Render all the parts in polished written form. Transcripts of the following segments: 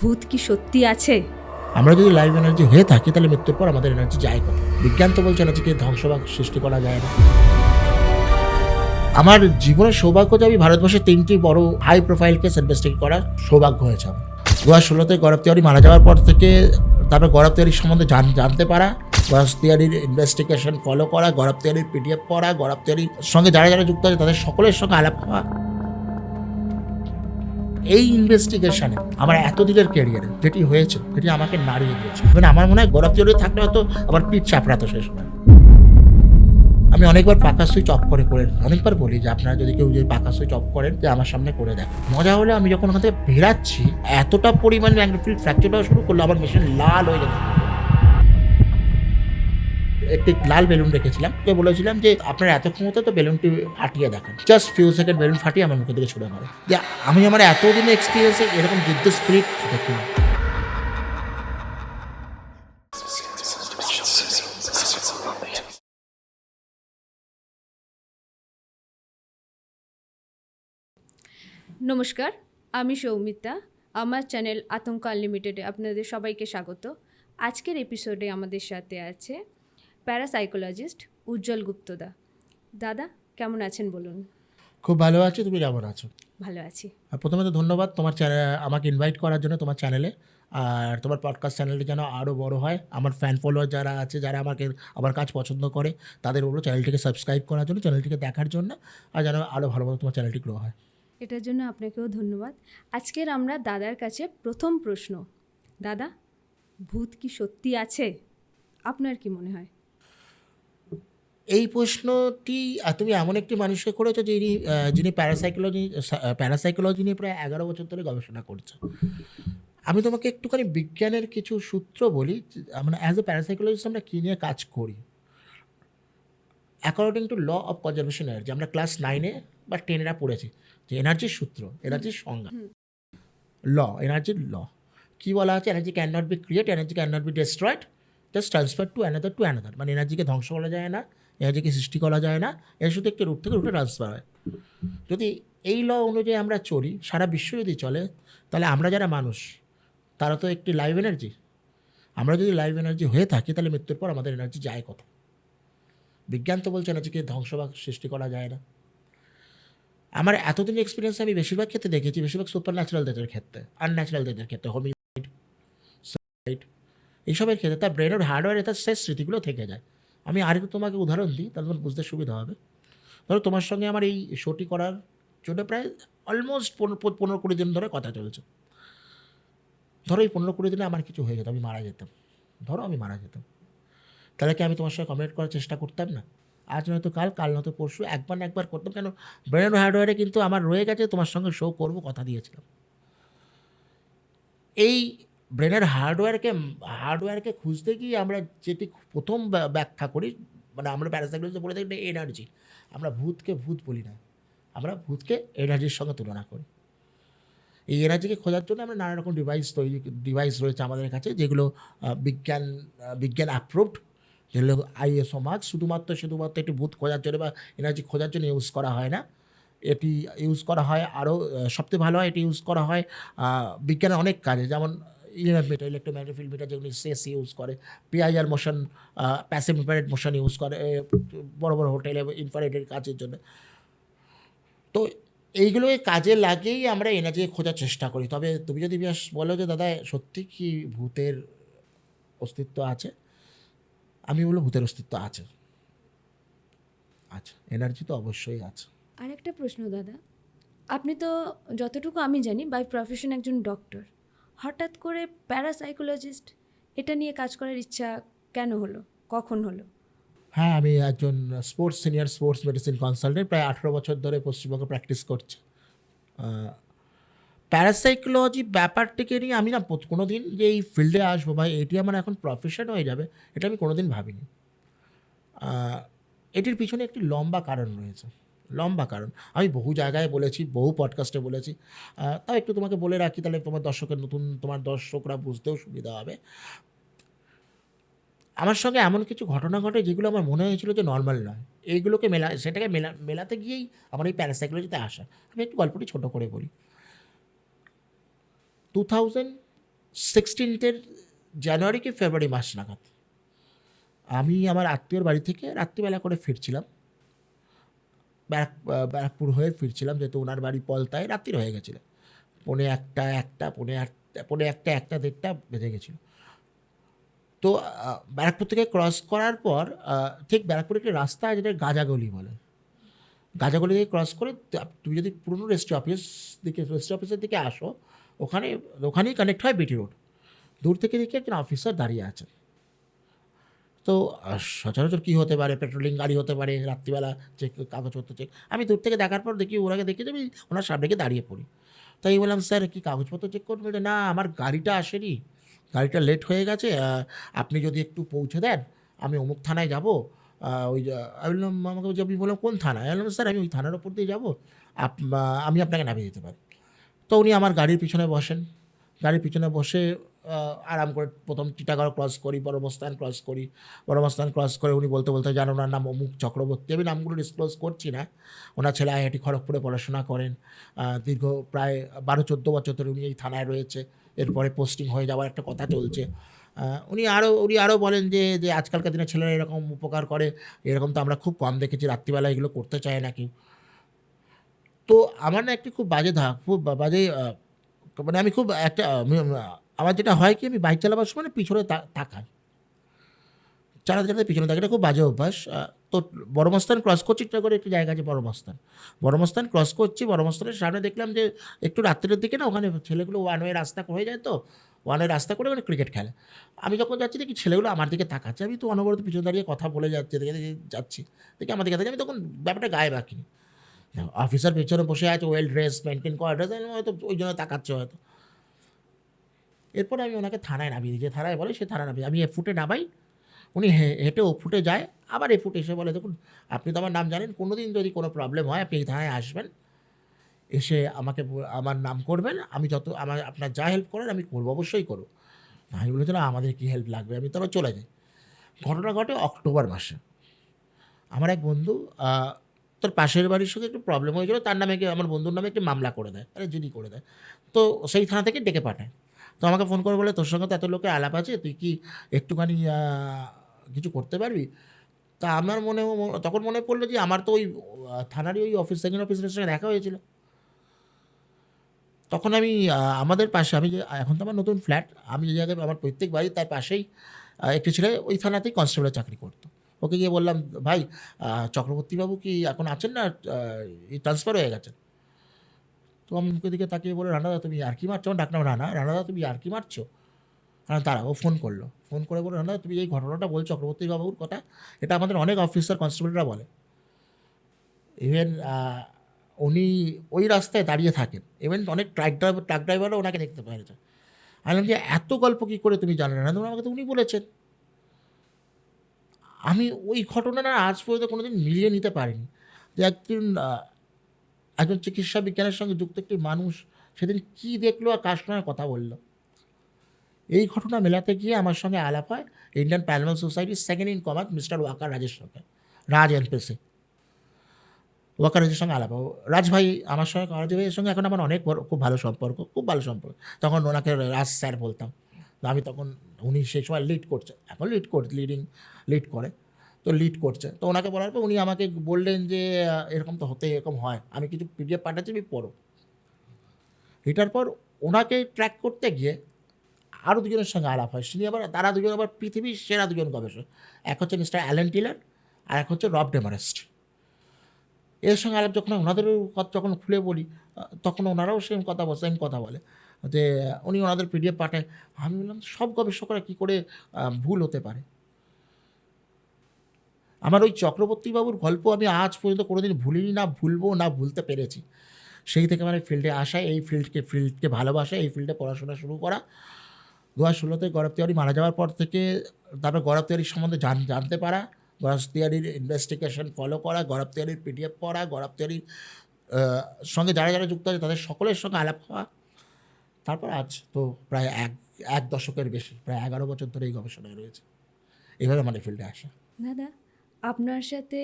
ভূত কি সত্যি আছে? আমরা যদি লাইভ এনার্জি হয়ে থাকি তাহলে মৃত্যুর পর আমাদের এনার্জি যায় কোথায়? বিজ্ঞান তো বলছে এনার্জিকে ধ্বংস বা সৃষ্টি করা যায় না। আমার জীবনের সৌভাগ্য যে আমি ভারতবর্ষের 3টি বড় হাই প্রোফাইল কেস ইনভেস্টিগেট করার সৌভাগ্য হয়েছে আমার। 2016-তে গৌরব তিওয়ারি মারা যাওয়ার পর থেকে তারপর গৌরব তিওয়ারির সম্বন্ধে জানতে পারা, গৌরব তিওয়ারির ইনভেস্টিগেশন ফলো করা, গৌরব তিওয়ারির পিডিএফ পড়া, গৌরব তিওয়ারির সঙ্গে যারা যারা যুক্ত আছে তাদের সকলের সঙ্গে আলাপ হওয়া। এই ইনভেস্টিগেশনে আমার এতদিনের ক্যারিয়ারে যেটি হয়েছে সেটি আমাকে নাড়িয়ে দিয়েছে। মানে আমার মনে হয় গৌরব তিওয়ারি থাকলে হয়তো আবার পিঠ চাপড়াতো শেষ সময়। আমি অনেকবার পাকা সুইচ অফ করে অনেকবার বলি যে আপনারা যদি কেউ যদি পাকা সুইচ অফ করেন যে আমার সামনে করে দেখ। মজা হলে আমি যখন ওখান থেকে বেরাচ্ছি এতটা পরিমাণ ম্যাগনেটিক ফ্র্যাকচার হওয়া শুরু করলো, আমার মেশিন লাল হয়ে যাচ্ছে। একটি লাল বেলুন রেখেছিলাম, ওকে বলেছিলাম যে আপনার এত ক্ষমতা তো বেলুনটি ফাটিয়ে দেখান। জাস্ট ফিউ সেকেন্ড বেলুন ফাটিয়ে আমার মুখের দিকে ছুড়ে মারে। যে আমি আমার এতদিনের এক্সপিরিয়েন্সে এরকম যুদ্ধ স্পিরিট দেখিনি। নমস্কার, আমি সৌমিতা। আমার চ্যানেল আতঙ্ক আনলিমিটেডে আপনাদের সবাইকে স্বাগত। আজকের এপিসোডে আমাদের সাথে আছে প্যারাসাইকোলজিস্ট উজ্জ্বল গুপ্তদা। দাদা কেমন আছেন বলুন? খুব ভালো আছি, তুমি কেমন আছো? ভালো আছি। আর প্রথমে তো ধন্যবাদ তোমার আমাকে ইনভাইট করার জন্য তোমার চ্যানেলে। আর তোমার পডকাস্ট চ্যানেলটি যেন আরও বড় হয়। আমার ফ্যান ফলোয়ার যারা আছে, যারা আমার কাজ পছন্দ করে, তাদের বলবো চ্যানেলটিকে সাবস্ক্রাইব করার জন্য, চ্যানেলটিকে দেখার জন্য, আর যেন আরও ভালোভাবে তোমার চ্যানেলটি গ্রো হয়। এটার জন্য আপনাকেও ধন্যবাদ। আজকের আমরা দাদার কাছে প্রথম প্রশ্ন। দাদা, ভূত কি সত্যি আছে? আপনার কি মনে হয়? এই প্রশ্নটি তুমি এমন একটি মানুষকে করেছো যিনি প্যারাসাইকোলজি নিয়ে প্রায় 11 বছর ধরে গবেষণা করছে। আমি তোমাকে একটুখানি বিজ্ঞানের কিছু সূত্র বলি। মানে অ্যাজ এ প্যারাসাইকোলজিস্ট আমরা কী নিয়ে কাজ করি। According to law of conservation energy, আমরা ক্লাস 9-এ বা 10-এরা পড়েছি যে এনার্জির সূত্র, এনার্জির সংজ্ঞা, এনার্জির ল কী বলা আছে? Energy can not be create, energy can not be destroyed, just transfer to another. মানে এনার্জিকে ধ্বংস করা যায় না, এনার্জিকে সৃষ্টি করা যায় না, এর শুধু একটি রূপ থেকে রূপে ট্রান্সফার হয়। যদি এই ল অনুযায়ী আমরা চলি, সারা বিশ্ব যদি চলে, তাহলে আমরা যারা মানুষ তারা তো একটি লাইভ এনার্জি। আমরা যদি লাইভ এনার্জি হয়ে থাকি তাহলে মৃত্যুর পর আমাদের এনার্জি যায় কোথায়? বিজ্ঞান তো বলছে এনার্জিকে ধ্বংস বা সৃষ্টি করা যায় না। আমার এতদিন এক্সপিরিয়েন্স আমি বেশিরভাগ ক্ষেত্রে দেখেছি, বেশিরভাগ সুপার ন্যাচারাল দেশের ক্ষেত্রে, আনন্যাচারাল দেশের ক্ষেত্রে, হোমিসাইড, এইসবের ক্ষেত্রে তার ব্রেনের হার্ডওয়্যারে তার শেষ স্মৃতিগুলো থেকে যায়। আমি আরেকটু তোমাকে উদাহরণ দিই, তাহলে তোমার বুঝতে সুবিধা হবে। ধরো তোমার সঙ্গে আমার এই শোটি করার জন্য প্রায় অলমোস্ট 15-20 দিন ধরে কথা চলছে। ধরো এই 15-20 দিনে আমার কিছু হয়ে যেত, আমি মারা যেতাম। ধরো আমি মারা যেতাম, তাহলে কি আমি তোমার সঙ্গে কমিউনিকেট করার চেষ্টা করতাম না? আজ নয়তো কাল নয়তো পরশু একবার না একবার করতাম। কেন? ব্রেন হার্ডওয়্যারে কিন্তু আমার রয়ে গেছে, তোমার সঙ্গে শো করবো, কথা দিয়েছিলাম। এই ব্রেনের হার্ডওয়্যারকে খুঁজতে গিয়ে আমরা যেটি প্রথম ব্যাখ্যা করি, মানে আমরা প্যারাসাইকোলজিতে বলে থাকি এনার্জি। আমরা ভূতকে ভূত বলি না, আমরা ভূতকে এনার্জির সঙ্গে তুলনা করি। এই এনার্জিকে খোঁজার জন্য আমরা নানা রকম ডিভাইস রয়েছে আমাদের কাছে, যেগুলো বিজ্ঞান অ্যাপ্রুভড, যেগুলো ISO মার্ক। শুধুমাত্র একটি ভূত খোঁজার জন্য বা এনার্জি খোঁজার জন্য ইউজ করা হয় না। এটি ইউজ করা হয় আরও সবচেয়ে ভালো হয়, এটি ইউজ করা হয় বিজ্ঞানের অনেক কাজে, যেমন EMF meter, electromagnetic field meter, যেগুলো সেস ইউজ করে, PIR motion, passive infrared motion use করে বড় বড় হোটেলে ইনফ্রারেডের কাজের জন্য। তো এইগুলোকে কাজে লাগিয়েই আমরা এনার্জি খোঁজার চেষ্টা করি। তবে তুমি যদি বলো যে দাদা সত্যি কি ভূতের অস্তিত্ব আছে, আমি বলবো ভূতের অস্তিত্ব আছে। আচ্ছা, এনার্জি তো অবশ্যই আছে। আরেকটা প্রশ্ন দাদা, আপনি তো যতটুকু আমি জানি বাই প্রফেশন একজন ডক্টর, হঠাৎ করে প্যারাসাইকোলজিস্ট এটা নিয়ে কাজ করার ইচ্ছা কেন হলো, কখন হলো? হ্যাঁ, আমি একজন সিনিয়র স্পোর্টস মেডিসিন কনসালটেন্ট, প্রায় 18 বছর ধরে পশ্চিমবঙ্গে প্র্যাকটিস করছি। প্যারাসাইকোলজি ব্যাপারটিকে নিয়ে আমি না কোনো দিন যে এই ফিল্ডে আসবো বা এটি আমার এখন প্রফেশন হয়ে যাবে, এটা আমি কোনো দিন ভাবিনি। এটির পিছনে একটি লম্বা কারণ রয়েছে, লম্বা কারণ। আমি বহু জায়গায় বলেছি, বহু পডকাস্টে বলেছি। তাও একটু তোমাকে বলে রাখি, তাহলে তোমার দর্শকরা বুঝতেও সুবিধা হবে। আমার সঙ্গে এমন কিছু ঘটনা ঘটে যেগুলো আমার মনে হয়েছিল যে নর্মাল নয়। এইগুলোকে সেটাকে মেলাতে গিয়েই আমার এই প্যারাসাইকোলজিতে আসা। আমি একটু গল্পটি ছোটো করে বলি। 16 জানুয়ারি কি ফেব্রুয়ারি মাস নাগাদ আমি আমার আত্মীয়র বাড়ি থেকে রাত্রিবেলা করে ফিরছিলাম, ব্যারাকপুর হয়ে ফিরছিলাম, যেহেতু ওনার বাড়ি পলতায়। রাত্রির হয়ে গেছিলো, পৌনে একটা 1:30 বেজে গেছিলো। তো ব্যারাকপুর থেকে ক্রস করার পর ঠিক ব্যারাকপুরে একটি রাস্তা আছে, যেটা গাজাগলি বলে। গাজাগলি থেকে ক্রস করে তুমি যদি পুরনো রেজিস্ট্রি অফিসের দিকে আসো, ওখানেই কানেক্ট হয় বিটি রোড। দূর থেকে দেখি একজন অফিসার দাঁড়িয়ে আছেন। তো সচরাচর কী হতে পারে, পেট্রোলিং গাড়ি হতে পারে, রাত্রিবেলা চেক, কাগজপত্র চেক। আমি দূর থেকে দেখার পর দেখি ওনাকে দেখি যে আমি ওনার সামনে গিয়ে দাঁড়িয়ে পড়ি। তাই বললাম, স্যার কি কাগজপত্র চেক করতে? বলছে, না আমার গাড়িটা আসেনি, গাড়িটা লেট হয়ে গেছে, আপনি যদি একটু পৌঁছে দেন, আমি অমুক থানায় যাবো। আমি বললাম, আমাকে বলছি, আপনি বললাম কোন থানায়? আমি বললাম, স্যার আমি ওই থানার ওপর দিয়ে যাবো, আমি আপনাকে নামিয়ে দিতে পারি। তো উনি আমার গাড়ির পিছনে বসেন। গাড়ির পিছনে বসে আরাম করে প্রথম টিটাগড় ক্রস করি, বড়মস্তান ক্রস করে উনি বলতে বলতে, জানো ওনার নাম অমুক চক্রবর্তী। আমি নামগুলো ডিসক্লোজ করছি না। ওনার ছেলে IIT খড়গপুরে পড়াশোনা করেন, দীর্ঘ প্রায় 12-14 বছর ধরে উনি এই থানায় রয়েছে। এরপরে পোস্টিং হয়ে যাওয়ার একটা কথা চলছে। উনি আরও বলেন যে আজকালকার দিনে ছেলেরা এরকম উপকার করে, এরকম তো আমরা খুব কম দেখেছি, রাত্রিবেলা এগুলো করতে চায় না কেউ। তো আমার না একটি খুব বাজে মানে আমি খুব একটা আমার যেটা হয় কি, আমি বাইক চালাবার সময় না পিছনে তাকাই, চালাতে পিছনে তাকাই। এটা খুব বাজে অভ্যাস। তো বড়মস্তান ক্রস করছি, করে একটি জায়গা আছে বড়মস্তান ক্রস করছি। বড়মস্তানের সামনে দেখলাম যে একটু রাত্রের দিকে না ওখানে ছেলেগুলো ওয়ান ওয়ে রাস্তা হয়ে যায়, তো ওয়ান ওয়ে রাস্তা করে মানে ক্রিকেট খেলে। আমি যখন যাচ্ছি দেখি ছেলেগুলো আমার দিকে তাকাচ্ছে। আমি তো অনবরত পিছনে দাঁড়িয়ে কথা বলে যাচ্ছি, দেখি আমার দিকে তাকিয়ে। আমি তখন ব্যাপারটা গায়ে রাখিনি। অফিসার পেছনে বসে আছে, ওয়েল ড্রেস, মেনটেন করা ড্রেস, হয়তো ওই জন্য তাকাচ্ছে হয়তো। এরপরে আমি ওনাকে থানায় নামিয়ে দিই, যে থানায় বলে সে থানায় নামিয়ে। আমি ফুটে নামাই, উনি হেঁটে ফুটে যায়, আবার ফুটে এসে বলে, দেখুন আপনি তো আমার নাম জানেন, কোনো দিন যদি কোনো প্রবলেম হয় আপনি এই থানায় আসবেন, এসে আমার নাম করবেন, আমি আপনার যা হেল্প করেন আমি করবো, অবশ্যই করবো। আমি বলেছিলাম, আমাদের কী হেল্প লাগবে, আমি তবে চলে যাই। ঘটনা ঘটে অক্টোবর মাসে। আমার এক বন্ধু তার পাশের বাড়ির সঙ্গে একটু প্রবলেম হয়েছিল, তার নামে আমার বন্ধুর নামে একটি মামলা করে দেয়, জিডি করে দেয়। তো সেই থানা থেকে ডেকে পাঠায়। তো আমাকে ফোন করে বলে, তোর সঙ্গে তো এত লোকের আলাপ আছে, তুই কি একটুখানি কিছু করতে পারবি? তা আমার তখন মনে পড়লো যে আমার তো ওই থানারই ওই সেকেন্ড অফিসারের সঙ্গে দেখা হয়েছিল। তখন আমি আমাদের পাশে, আমি যে এখন তো আমার নতুন ফ্ল্যাট, আমি যে জায়গায় আমার প্রত্যেক বাড়ি তার পাশেই একটি ছেলে ওই থানাতেই কনস্টেবলের চাকরি করতো। ওকে গিয়ে বললাম, ভাই চক্রবর্তীবাবু কি এখন আছেন না ট্রান্সফার হয়ে গেছেন? তো আমি মুখের দিকে তাকিয়ে বলে, রানাদা তুমি আর কি মারছো? আমার ডাকনাম রানাদা তুমি আর কি মারছো? তারা ও ফোন করলো, ফোন করে বলে, রানাদা তুমি এই ঘটনাটা বলছো চক্রবর্তীবাবুর কথা, এটা আমাদের অনেক অফিসার কনস্টেবলরা বলে। ইভেন উনি ওই রাস্তায় দাঁড়িয়ে থাকেন, ইভেন অনেক ট্রাক ড্রাইভারও ওনাকে দেখতে পেয়েছে। আমি বললাম যে এত গল্প কী করে তুমি জানো না? আমাকে তো উনি বলেছেন। আমি ওই ঘটনাটা আজ পর্যন্ত কোনো দিন মিলিয়ে নিতে পারিনি, যে একজন চিকিৎসা বিজ্ঞানের সঙ্গে যুক্ত একটি মানুষ সেদিন কী দেখলো আর কার সঙ্গে কথা বললো। এই ঘটনা মেলাতে গিয়ে আমার সঙ্গে আলাপ হয় ইন্ডিয়ান প্যারানর্মাল সোসাইটির second in command mister Walker রাজের সঙ্গে, রাজ এমপিসি। ওয়াকার রাজের সঙ্গে আলাপ, রাজ ভাই আমার সঙ্গে, রাজ ভাইয়ের সঙ্গে এখন আমার অনেক খুব ভালো সম্পর্ক। তখন ওনাকে রাজ স্যার বলতাম। আমি তখন, উনি সেই সময় লিড করছে, এখন লিড করে, তো লিড করছে। তো ওনাকে বলার পর উনি আমাকে বললেন যে এরকম তো এরকম হয়, আমি কিছু PDF পাঠাচ্ছি, তুমি পড়ো। এটার পর ওনাকে ট্র্যাক করতে গিয়ে আরও দুজনের সঙ্গে আলাপ হয়। তারা দুজন আবার পৃথিবীর সেরা দুজন গবেষক। এক হচ্ছে মিস্টার অ্যালেন টিলার, আর এক হচ্ছে রব ডেমারেস্ট। এর সঙ্গে আলাপ যখন ওনাদেরও কথা যখন খুলে বলি, তখন ওনারাও সেম কথা বলে যে উনি ওনাদের PDF পাঠায়। আমি বললাম, সব গবেষকরা কী করে ভুল হতে পারে? আমার ওই চক্রবর্তীবাবুর গল্প আমি আজ পর্যন্ত কোনোদিন ভুলিনি, না ভুলবো, না ভুলতে পেরেছি। সেই থেকে আমার ফিল্ডে আসা, এই ফিল্ডকে ভালোবাসা, এই ফিল্ডে পড়াশোনা শুরু করা। 2016-তে গৌরব তিওয়ারি মারা যাওয়ার পর থেকে তারপর গৌরব তিওয়ারির সম্বন্ধে জানতে পারা, গৌরব তিওয়ারির ইনভেস্টিগেশন ফলো করা, গৌরব তিওয়ারির PDF পড়া, গৌরব তিওয়ারির সঙ্গে যারা যুক্ত আছে তাদের সকলের সঙ্গে আলাপ হওয়া। তারপর আজ তো প্রায় এক দশকের বেশি, প্রায় 11 বছর ধরে এই গবেষণায় রয়েছে। এইভাবে আমাদের ফিল্ডে আসা। দাদা, আপনার সাথে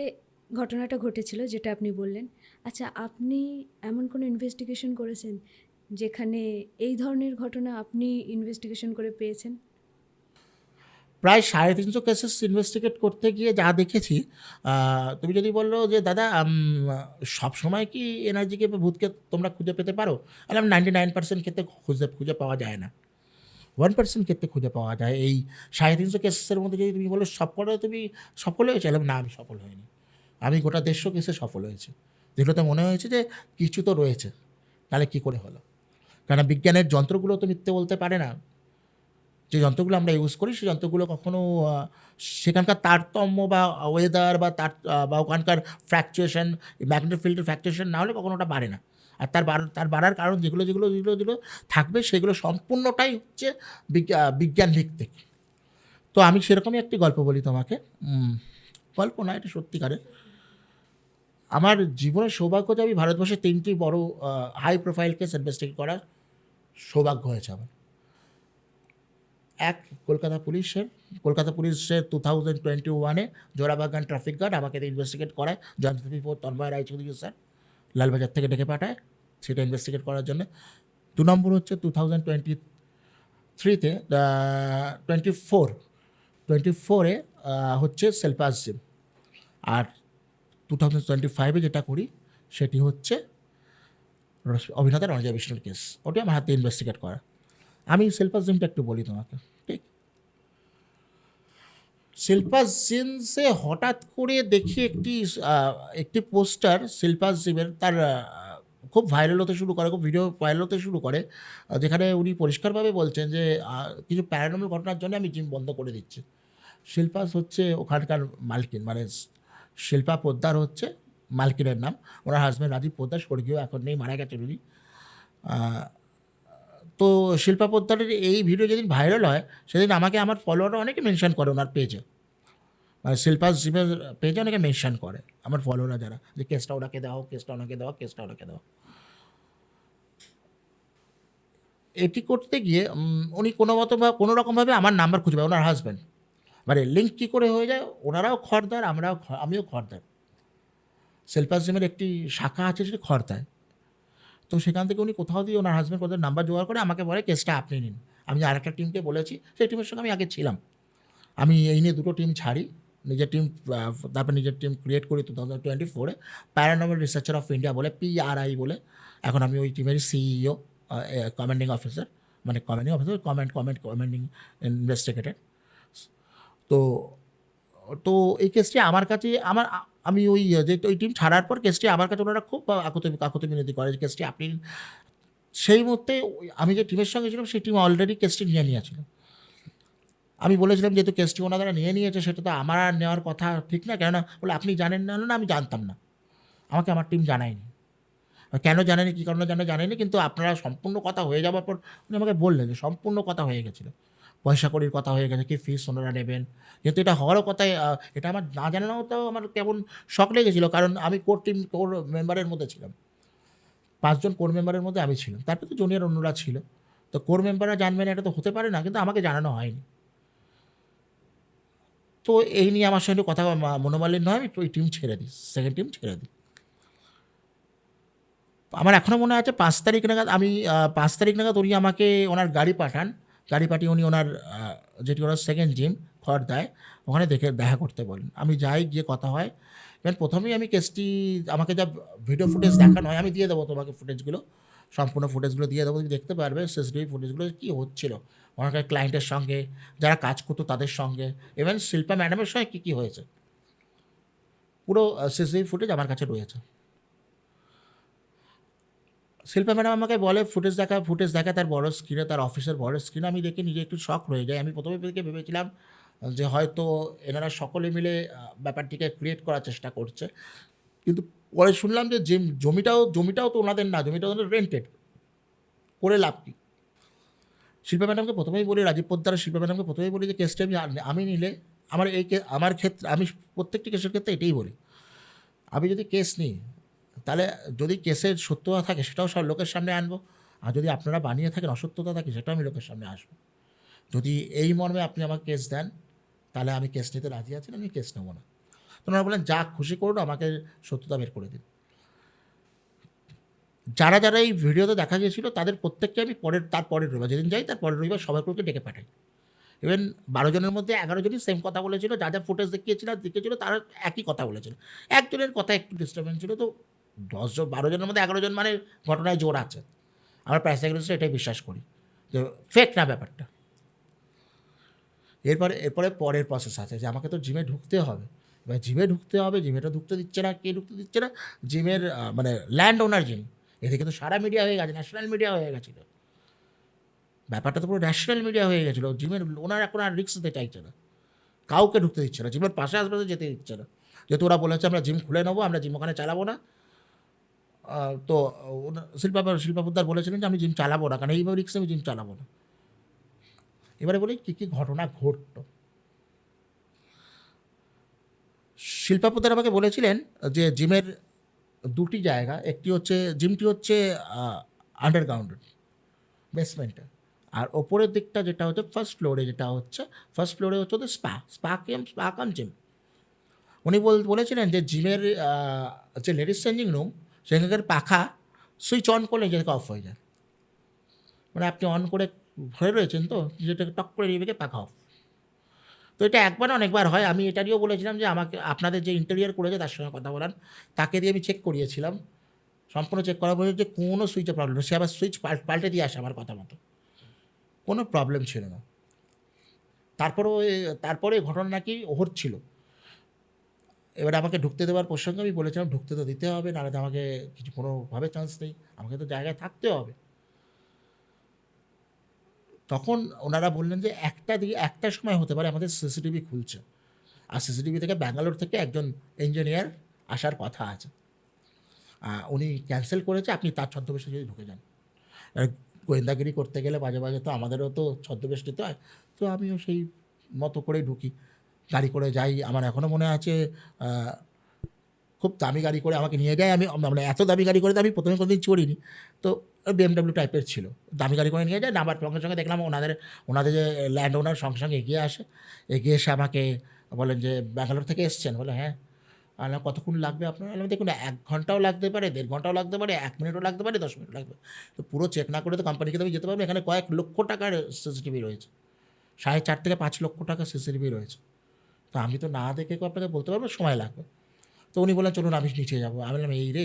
ঘটনাটা ঘটেছিল যেটা আপনি বললেন, আচ্ছা আপনি এমন কোনো ইনভেস্টিগেশন করেছেন যেখানে এই ধরনের ঘটনা আপনি ইনভেস্টিগেশন করে পেয়েছেন? প্রায় 350 কেসেস ইনভেস্টিগেট করতে গিয়ে যা দেখেছি, তুমি যদি বললো যে দাদা সব সময় কি এনার্জিকে বা ভূতকে তোমরা খুঁজে পেতে পারো, আমি 99% ক্ষেত্রে খুঁজে পাওয়া যায় না, 1% ক্ষেত্রে খুঁজে পাওয়া যায়। এই 350 কেসেসের মধ্যে যদি তুমি বলো তুমি সফল হয়েছে, না আমি সফল হইনি। আমি গোটা 150 কেসে সফল হয়েছি, যেগুলোতে মনে হয়েছে যে কিছু তো রয়েছে, তাহলে কী করে হলো। কারণ বিজ্ঞানের যন্ত্রগুলো তো মিথ্যে বলতে পারে না। যে যন্ত্রগুলো আমরা ইউজ করি সেই যন্ত্রগুলো কখনো সেখানকার তারতম্য বা ওয়েদার বা বা ওখানকার ফ্র্যাকচুয়েশন, ম্যাগনেটিক ফিল্ডের ফ্র্যাকচুয়েশন না হলে কখনো ওটা বাড়ে না। আর তার বাড়ার কারণ যেগুলো থাকবে সেগুলো সম্পূর্ণটাই হচ্ছে বিজ্ঞান ভিত্তিক। তো আমি সেরকমই একটি গল্প বলি তোমাকে, গল্প না, এটা সত্যিকারের। আমার জীবনের সৌভাগ্য যে আমি ভারতবর্ষে 3টি বড় হাই প্রোফাইল কেস ইনভেস্টিগেট করার সৌভাগ্য হয়েছে আমার। এক, কলকাতা পুলিশের 2021-এ জোড়াবাগান ট্রাফিক গার্ড আমাকে ইনভেস্টিগেট করায়, জয়ন্তী তন্ময় রায়চৌধুরী স্যার লালবাজার থেকে ডেকে পাঠায় সেটা ইনভেস্টিগেট করার জন্য। 2 নম্বর হচ্ছে 2023-তে 24-এ হচ্ছে সেলপাস জিম। আর 2025-এ যেটা করি সেটি হচ্ছে অভিনেতা রণজয় বিষ্ণুর কেস, ওটি আমার হাতে ইনভেস্টিগেট করা। আমি সেলপাস জিমটা একটু বলি তোমাকে। ঠিক, শিল্পাস জিন্সে হঠাৎ করে দেখি একটি পোস্টার শিল্পাস জিমের, তার খুব ভাইরাল হতে শুরু করে, খুব ভিডিও ভাইরাল হতে শুরু করে, যেখানে উনি পরিষ্কারভাবে বলছেন যে কিছু প্যারানর্মাল ঘটনার জন্য আমি জিম বন্ধ করে দিচ্ছি। শিল্পাস হচ্ছে ওখানকার মালকিন, মানে শিল্পা পোদ্দার হচ্ছে মালকিনের নাম। ওনার হাজব্যান্ড রাজীব পোদ্দার স্বর্গীয়, এখন নেই, মারা গেছেন উনি। তো শিল্পা পোদ্দারের এই ভিডিও যেদিন ভাইরাল হয় সেদিন আমাকে আমার ফলোয়াররা অনেকে মেনশন করে ওনার পেজে, মানে শিল্পা জিমের পেজে অনেকে মেনশন করে আমার ফলোয়াররা যারা, যে কেসটা ওনাকে দাও, কেসটা ওনাকে দাও, কেসটা ওনাকে দাও। এটি করতে গিয়ে উনি কোনো রকমভাবে আমার নাম্বার খুঁজে পায়, ওনার হাজব্যান্ড। মানে লিঙ্ক কী করে হয়ে যায়, ওনারাও খড়দার, আমিও খড়দার। শিল্পা জিমের একটি শাখা আছে সেটা খড়দায়। তো সেখান থেকে উনি কোথাও দিয়ে ওনার হাজব্যান্ড কোথাও নাম্বার জোগাড় করে আমাকে বলে কেসটা আপনি নিন। আমি আরেকটা টিমকে বলেছি, সেই টিমের সঙ্গে আমি আগে ছিলাম। আমি এই নিয়ে 2টো টিম ছাড়ি, নিজের টিম, তারপর নিজের টিম ক্রিয়েট করি 2024-এ, প্যারানর্মাল রিসার্চার অফ ইন্ডিয়া বলে, PRI বলে। এখন আমি ওই টিমেরই CEO, কমান্ডিং অফিসার, মানে কমান্ডিং ইনভেস্টিগেটর। তো তো এই কেসটি আমার কাছে আমি ওই টিম ছাড়ার পর কেসটি আমার কাছে ওনারা খুব কাকুতি মিনতি করে যে কেসটি আপনি। সেই মুহূর্তে আমি যে টিমের সঙ্গে ছিলাম সেই টিম অলরেডি কেসটি নিয়েছিল। আমি বলেছিলাম যেহেতু কেসটি ওনারা নিয়েছে সেটা তো আমার আর নেওয়ার কথা ঠিক না, কেননা বলে আপনি জানেন না? আমি জানতাম না, আমাকে আমার টিম জানায়নি। কেন জানেনি, কী কারণে জানেনি, কিন্তু আপনারা সম্পূর্ণ কথা হয়ে যাওয়ার পর উনি আমাকে বললেন যে সম্পূর্ণ কথা হয়ে গেছিলো, পয়সা কড়ির কথা হয়ে গেছে, কি ফিস ওনারা নেবেন। কিন্তু এটা হওয়ারও কথাই, এটা আমার না জানানোটাও আমার কেমন শখ লেগেছিলো, কারণ আমি কোর মেম্বারের মধ্যে ছিলাম, 5 জন কোর মেম্বারের মধ্যে আমি ছিলাম, তারপরে তো জুনিয়র অন্যরা ছিল। তো কোর মেম্বাররা জানবেন এটা তো হতে পারে না, কিন্তু আমাকে জানানো হয়নি। তো এই নিয়ে আমার সঙ্গে কথা মনোমালিন্য হয়, আমি ওই টিম ছেড়ে দিই, সেকেন্ড টিম ছেড়ে দিই। আমার এখনও মনে আছে 5 তারিখ নাগাদ, 5 তারিখ নাগাদ উনি আমাকে ওনার গাড়ি পাঠিয়ে উনি ওনার যেটি ওনার সেকেন্ড জিম খড়দায়, ওখানে দেখা করতে বলেন। আমি যাই, গিয়ে কথা হয়। এবার প্রথমেই আমি কেসটি, আমাকে যা ভিডিও ফুটেজ দেখানো হয়, আমি দিয়ে দেবো তোমাকে ফুটেজগুলো, সম্পূর্ণ ফুটেজগুলো দিয়ে দেবো, তুমি দেখতে পারবে সিসিটিভি ফুটেজগুলো কী হচ্ছিলো ওনার ক্লায়েন্টের সঙ্গে, যারা কাজ করতো তাদের সঙ্গে, ইভেন শিল্পা ম্যাডামের সঙ্গে কী হয়েছে, পুরো সিসিটিভি ফুটেজ আমার কাছে রয়েছে। শিল্পা ম্যাডাম আমাকে বলে ফুটেজ দেখা তার বড় স্ক্রিনে, তার অফিসের বড় স্ক্রিনে। আমি দেখে নিজে একটু শক রয়ে যাই। আমি প্রথমে ভেবেছিলাম যে হয়তো এনারা সকলে মিলে ব্যাপারটিকে ক্রিয়েট করার চেষ্টা করছে, কিন্তু পরে শুনলাম যে জমিটাও তো ওনাদের না, জমিটাও ওনাদের রেন্টেড, করে লাভ কী। শিল্পা ম্যাডামকে প্রথমেই বলি, রাজীব পোদ্দার শিল্পা ম্যাডামকে প্রথমেই বলি যে কেসটি আমি নিলে আমার ক্ষেত্রে, আমি প্রত্যেকটি কেসের ক্ষেত্রে এটাই বলি, আমি যদি কেস নিই তাহলে যদি কেসের সত্যতা থাকে সেটাও সব লোকের সামনে আনবো, আর যদি আপনারা বানিয়ে থাকেন অসত্যতা থাকে সেটাও আমি লোকের সামনে আসবো। যদি এই মর্মে আপনি আমাকে কেস দেন তাহলে আমি কেস নিতে রাজি আছি, আমি কেস নেবো না। তো ওনারা বলেন যা খুশি করুন, আমাকে সত্যতা বের করে দিন। যারা যারা এই ভিডিওতে দেখা গিয়েছিল তাদের প্রত্যেককে আমি তার পরের রবিবার যেদিন যাই তার পরের রবিবার সবাইকে ডেকে পাঠাই। ইভেন 12 জনের মধ্যে 11 জনই সেম কথা বলেছিল, যা যা ফুটেজ দেখিয়েছিল তারা একই কথা বলেছিল। একজনের কথা একটু ডিস্টার্বেন্স ছিল। তো 12 জনের মধ্যে 11 জন মানে ঘটনায় জোর আছে। আমরা প্যারাসাইকোলজিস্টরা এটাই বিশ্বাস করি যে ফেক না ব্যাপারটা। এরপরে পরের প্রসেস আছে যে আমাকে তো জিমে ঢুকতে হবে। এবার জিমে ঢুকতে হবে, জিমেটা ঢুকতে দিচ্ছে না। কে ঢুকতে দিচ্ছে না? জিমের মানে ল্যান্ড ওনার জিম। এদিকে তো সারা মিডিয়া হয়ে গেছে, ন্যাশনাল মিডিয়া হয়ে গেছিলো। ব্যাপারটা তো পুরো ন্যাশনাল মিডিয়া হয়ে গেছিলো। জিমের ওনার এখন আর রিস্ক নিতে চাইছে না, কাউকে ঢুকতে দিচ্ছে না, জিমের পাশে আশপাশে যেতে দিচ্ছে না। যেহেতু ওরা বলেছে আমরা জিম খুলে নেবো, আমরা জিম ওখানে চালাবো না। তো শিল্পা পোদ্দার বলেছিলেন যে আমি জিম চালাবো না, কারণ এইভাবে রিস্ক আমি জিম চালাবো না। এবারে বলি কী কী ঘটনা ঘটত। শিল্পা পোদ্দার আমাকে বলেছিলেন যে জিমের দুটি জায়গা, জিমটি হচ্ছে আন্ডারগ্রাউন্ড বেসমেন্টে, আর ওপরের দিকটা যেটা হচ্ছে ফার্স্ট ফ্লোরে হচ্ছে ওদের স্পা কাম জিম। উনি বলেছিলেন যে জিমের যে লেডিস চেঞ্জিং রুম সেখানকার পাখা সুইচ অন করলে নিজে থেকে অফ হয়ে যায়। মানে আপনি অন করে ঘরে রয়েছেন তো যেটাকে টক করে নিয়ে পাখা অফ। তো এটা একবার অনেকবার হয়। আমি এটা নিয়েও বলেছিলাম যে আমাকে আপনাদের যে ইন্টেরিয়ার করেছে তার সঙ্গে কথা বলান, তাকে দিয়ে আমি চেক করিয়েছিলাম। সম্পূর্ণ চেক করার পরে যে কোনো সুইচে প্রবলেম নেই। সে আবার সুইচ পাল্টে দিয়ে আসে আমার কথা মতো, কোনো প্রবলেম ছিল না। তারপরে ঘটনা নাকি হচ্ছিল। এবারে আমাকে ঢুকতে দেওয়ার প্রসঙ্গে আমি বলেছিলাম ঢুকতে তো দিতে হবে, নাহলে তো আমাকে কিছু কোনোভাবে চান্স নেই, আমাকে তো জায়গায় থাকতে হবে। তখন ওনারা বললেন যে একটা সময় হতে পারে আমাদের সিসিটিভি খুলছে, আর সিসিটিভি থেকে ব্যাঙ্গালোর থেকে একজন ইঞ্জিনিয়ার আসার কথা আছে। উনি ক্যান্সেল করেছে, আপনি তার ছদ্মবেশে যদি ঢুকে যান। গোয়েন্দাগিরি করতে গেলে মাঝে মাঝে তো আমাদেরও তো ছদ্মবেশ নিতে হয়। তো আমিও সেই মতো করেই ঢুকি, গাড়ি করে যাই। আমার এখনও মনে আছে খুব দামি গাড়ি করে আমাকে নিয়ে যায়। আমি মানে এত দামি গাড়ি করে তো আমি প্রথমে কোনোদিন চড়িনি। তো BMW টাইপের ছিল, দামি গাড়ি করে নিয়ে যায়। নামার সঙ্গে সঙ্গে দেখলাম ওনাদের যে ল্যান্ড ওনার সঙ্গে সঙ্গে এগিয়ে এসে আমাকে বলেন যে ব্যাঙ্গালোর থেকে এসছেন? বলে হ্যাঁ। আর কতক্ষণ লাগবে আপনার? আমি দেখুন 1 ঘন্টাও লাগতে পারে, 1.5 ঘন্টাও লাগতে পারে, 1 মিনিটও লাগতে পারে, 10 মিনিট লাগবে। তো পুরো চেক না করে তো কোম্পানিকে তো আমি যেতে পারবো। এখানে কয়েক লক্ষ টাকার সিসিটিভি রয়েছে, 4.5 থেকে 5 লক্ষ টাকার সিসিটিভি রয়েছে। তো আমি তো না দেখে আপনাকে বলতে পারবো, সময় লাগবে। তো উনি বললেন চলুন আমি নিচে যাবো। আমি বললাম এই রে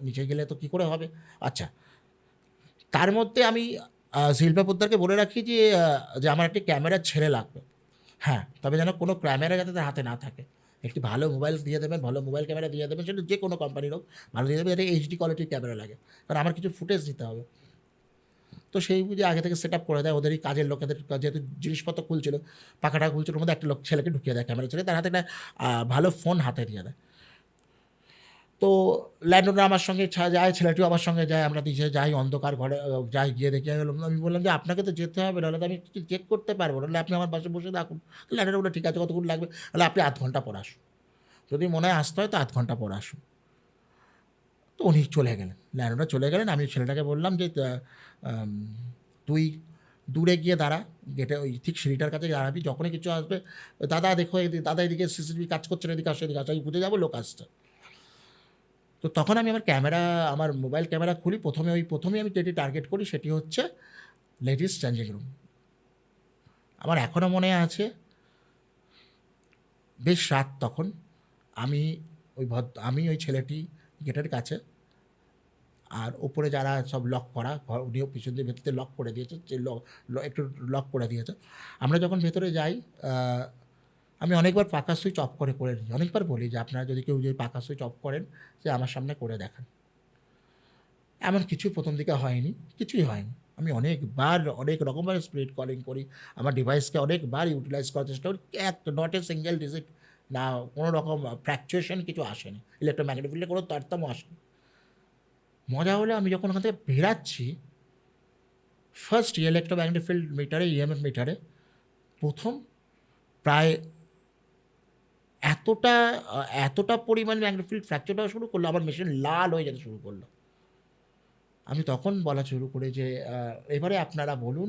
নিচে গেলে তো কী করে হবে? আচ্ছা, তার মধ্যে আমি শিল্পা পোদ্দারকে বলে রাখি যে আমার একটি ক্যামেরার ছেলে লাগবে। হ্যাঁ, তবে যেন কোনো ক্যামেরা যাতে তার হাতে না থাকে। একটি ভালো মোবাইল দিয়ে দেবেন, ভালো মোবাইল ক্যামেরা দিয়ে দেবেন, সেটা যে কোনো কোম্পানির হোক, ভালো দিয়ে দেবেন, যাতে HD কোয়ালিটির ক্যামেরা লাগে, কারণ আমার কিছু ফুটেজ দিতে হবে। তো সেই বুঝে আগে থেকে সেট আপ করে দেয় ওদেরই কাজের লোকেদের, যেহেতু জিনিসপত্র খুলছিল, পাখাটা খুলছিল, ওর মধ্যে একটা ছেলেকে ঢুকিয়ে দেয়, ক্যামেরা ছেলে, তার হাতে একটা ভালো ফোন হাতে দিয়ে দেয়। তো ল্যান্ডওনার আমার সঙ্গে যায়, ছেলেটিও আমার সঙ্গে যায়, আমরা নিচে যাই, অন্ধকার ঘরে যাই, গিয়ে দেখি আমি বললাম যে আপনাকে তো যেতে হবে, নাহলে তো আমি চেক করতে পারবো না, নাহলে আপনি আমার পাশে বসে থাকুন। ল্যান্ডওনার বলে ঠিক আছে, কতক্ষণ লাগবে? তাহলে আপনি 0.5 ঘন্টা পর আসুন, যদি মনে হয় আসতে হয় তো 0.5 ঘন্টা পর আসুন। তো উনি চলে গেলেন, ল্যান্ডওনার চলে গেলেন। আমি ছেলেটাকে বললাম যে তুই দূরে গিয়ে দাঁড়া, গেটে ওই ঠিক সিঁড়িটার কাছে দাঁড়াবি, যখনই কিছু আসবে দাদা দেখো দাদা এদিকে সিসিটিভি কাজ করছে না, এদিকে আসে আমি বুঝে যাবো লোক আসছে। তো তখন আমি আমার মোবাইল ক্যামেরা খুলি, প্রথমেই আমি যেটি টার্গেট করি সেটি হচ্ছে লেডিস চেঞ্জিং রুম। আমার এখনও মনে আছে, বেশ রাত তখন। আমি ওই ছেলেটি গেটের কাছে, আর ওপরে যারা সব লক করা ঘর, উনিও পিছন দিয়ে ভেতরে লক করে দিয়েছে, যে একটু লক করে দিয়েছে। আমরা যখন ভেতরে যাই, আমি অনেকবার পাকা সুইচ অফ করে নিই, অনেকবার বলি যে আপনারা যদি কেউ পাকা সুইচ অফ করেন যে আমার সামনে করে দেখান। এমন কিছু প্রথম দিকে হয়নি, কিছুই হয়নি। আমি অনেক রকমভাবে স্পিড কলিং করি, আমার ডিভাইসকে অনেকবার ইউটিলাইজ করার চেষ্টা করি, নট এ সিঙ্গেল ডিজিট না, কোনো রকম ফ্র্যাকচুয়েশন কিছু আসেনি, ইলেকট্রোম্যাগনেটিক ফিল্ডে কোনো তারতম্য আসেনি। মজা হলে আমি যখন ওখান থেকে বেরাচ্ছি, ফার্স্ট ইলেকট্রোম্যাগনেটিক ফিল্ড মিটারে, EMF মিটারে প্রথম প্রায় এতটা পরিমাণ ম্যাগনেটিক ফিল্ড ফ্র্যাকচার হওয়া শুরু করলো, আমার মেশিন লাল হয়ে যেতে শুরু করলো। আমি তখন বলা শুরু করি যে এবারে আপনারা বলুন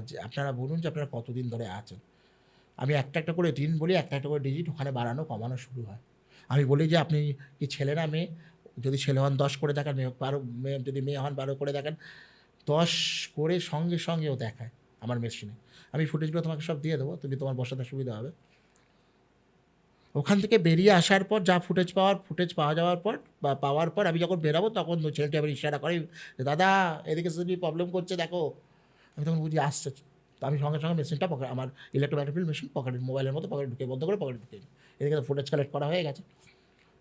যে আপনারা কতদিন ধরে আছেন। আমি একটা করে দিন বলি, একটা করে ডিজিট ওখানে বাড়ানো কমানো শুরু হয়। আমি বলি যে আপনি কি ছেলে না মেয়ে? যদি ছেলে হন 10 করে দেখান, মেয়ে যদি মেয়ে হন 12 করে দেখান, 10 করে সঙ্গে সঙ্গেও দেখায় আমার মেশিনে। আমি ফুটেজগুলো তোমাকে সব দিয়ে দেবো, তুমি তোমার বসাতে সুবিধা হবে। ওখান থেকে বেরিয়ে আসার পর যা ফুটেজ পাওয়া যাওয়ার পর বা পাওয়ার পর আমি যখন বেরাবো তখন ছেলেটি আবার ইশারা করে, দাদা এদিকে যদি প্রবলেম করছে দেখো। আমি তখন বুঝি আসছে। তো আমি সঙ্গে সঙ্গে মেশিনটা আমার ইলেকট্রোম্যাগনেটিক মেশিন পকেটের মোবাইলের মতো পকেটে ঢুকে, বন্ধ করে পকেটে ঢুকে দিই। এদিকে তো ফুটেজ কালেক্ট করা হয়ে গেছে।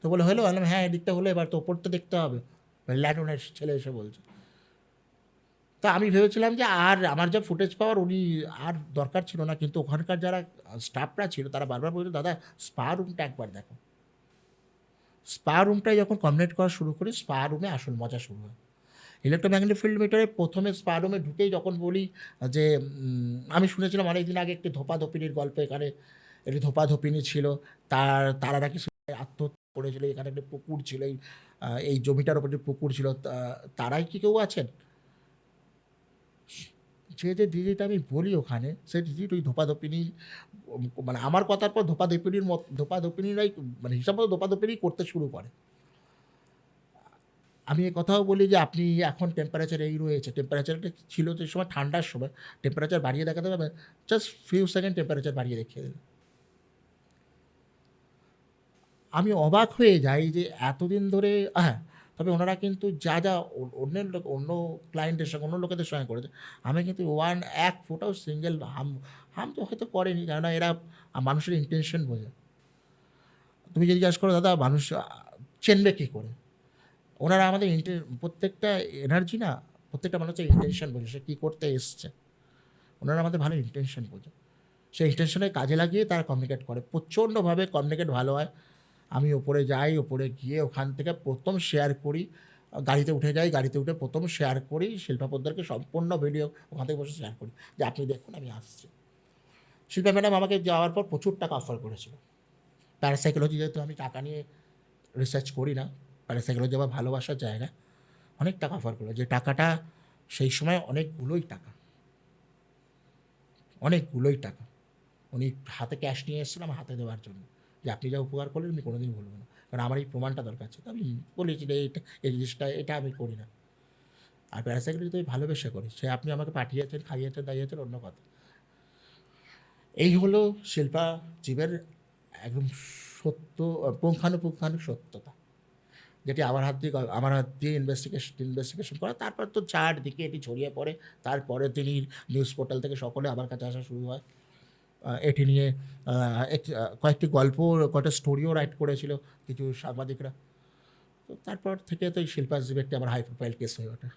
তো বলে হলো, বললাম হ্যাঁ এদিকটা হলো, এবার তো ওপরটা দেখতে হবে। ল্যাটনের ছেলে এসে বলছে। তা আমি ভেবেছিলাম যে আর আমার যা ফুটেজ পাওয়ার উনি আর দরকার ছিল না, কিন্তু ওখানকার যারা স্টাফরা ছিল তারা বারবার বলছিল, দাদা স্পা রুমটা একবার দেখো। স্পা রুমটায় যখন কমিউনিকেট করা শুরু করি, স্পা রুমে আসল মজা শুরু হয়। ইলেকট্রোম্যাগনেটিক ফিল্ড মিটারে প্রথমে স্পা রুমে ঢুকেই যখন বলি যে আমি শুনেছিলাম অনেক দিন আগে একটি ধোপাধোপিনির গল্প, এখানে একটি ধোপাধোপিনি ছিল, তারা নাকি আত্মহত্যা করেছিল, এখানে একটি পুকুর ছিল, এই জমিটার ওপর যে পুকুর ছিল, তারাই কি কেউ আছেন? যে দিদিটা আমি বলি ওখানে, সে দিদি ওই ধোপাধোপিনি, মানে আমার কথার পর ধোপাধোপিনিরাই মানে হিসাব মতো ধোপাধোপিনি করতে শুরু করে। আমি এ কথাও বলি যে আপনি এখন টেম্পারেচার এই রয়েছে, টেম্পারেচারটা ছিল যে সময় ঠান্ডার সময় টেম্পারেচার বাড়িয়ে দেখাতে হবে, জাস্ট ফিউ সেকেন্ড টেম্পারেচার বাড়িয়ে দেখিয়ে দিল। আমি অবাক হয়ে যাই যে এতদিন ধরে, হ্যাঁ তবে ওনারা কিন্তু যা অন্য ক্লায়েন্টের সঙ্গে, অন্য লোকেদের সঙ্গে করেছে, আমি কিন্তু এক ফোটাও সিঙ্গেল হাম তো হয়তো করেনি, কেননা এরা মানুষের ইন্টেনশন বোঝে। তুমি যদি জিজ্ঞাসা করো দাদা মানুষ চেনবে কী করে, ওনারা আমাদের প্রত্যেকটা এনার্জি না, প্রত্যেকটা মানুষের ইন্টেনশন বোঝে, সে কী করতে এসছে। ওনারা আমাদের ভালো ইন্টেনশন বোঝে, সেই ইন্টেনশনে কাজে লাগিয়ে তারা কমিউনিকেট করে, প্রচণ্ডভাবে কমিউনিকেট ভালো হয়। আমি ওপরে যাই, ওপরে গিয়ে ওখান থেকে প্রথম শেয়ার করি, গাড়িতে উঠে যাই, গাড়িতে উঠে প্রথম শেয়ার করি শিল্পা পোদ্দারকে সম্পূর্ণ ভিডিও ওখান থেকে বসে শেয়ার করি যে আপনি দেখুন আমি আসছি। শিল্পা ম্যাডাম আমাকে যাওয়ার পর প্রচুর টাকা অফার করেছিল। প্যারাসাইকোলজি যেহেতু আমি টাকা নিয়ে রিসার্চ করি না, প্যারাসাইকোলজি আমার ভালোবাসার জায়গা, অনেক টাকা অফার করলো, যে টাকাটা সেই সময় অনেকগুলোই টাকা। উনি হাতে ক্যাশ নিয়ে এসেছিলাম আমার হাতে দেওয়ার জন্য, যে আপনি যা উপকার করলেন আমি কোনোদিন ভুলব না, কারণ আমার এই প্রমাণটা দরকার ছিল। আমি বলেছি যে এই জিনিসটা এটা আমি করি না। আর প্যারাসাইকোলজি তো আমি ভালোবেসে করি, সে আপনি আমাকে পাঠিয়েছেন, খাইয়েছেন, দাইয়েছেন অন্য কথা। এই হলো শিল্পা জীবের একদম সত্য, পুঙ্খানুপুঙ্খানু সত্যতা, যেটি আমার হাত দিয়ে ইনভেস্টিগেশন করা। তারপর তো চারদিকে এটি ছড়িয়ে পড়ে, তারপরে তিনি নিউজ পোর্টাল থেকে সকলে আমার কাছে আসা শুরু হয়। এটি নিয়ে কয়েকটি গল্প, কয়েকটা স্টোরিও রাইট করেছিল কিছু সাংবাদিকরা। তো তারপর থেকে তো এই শিল্পা জীবেরটি আমার হাই প্রোফাইল কেস হয়ে ওঠে।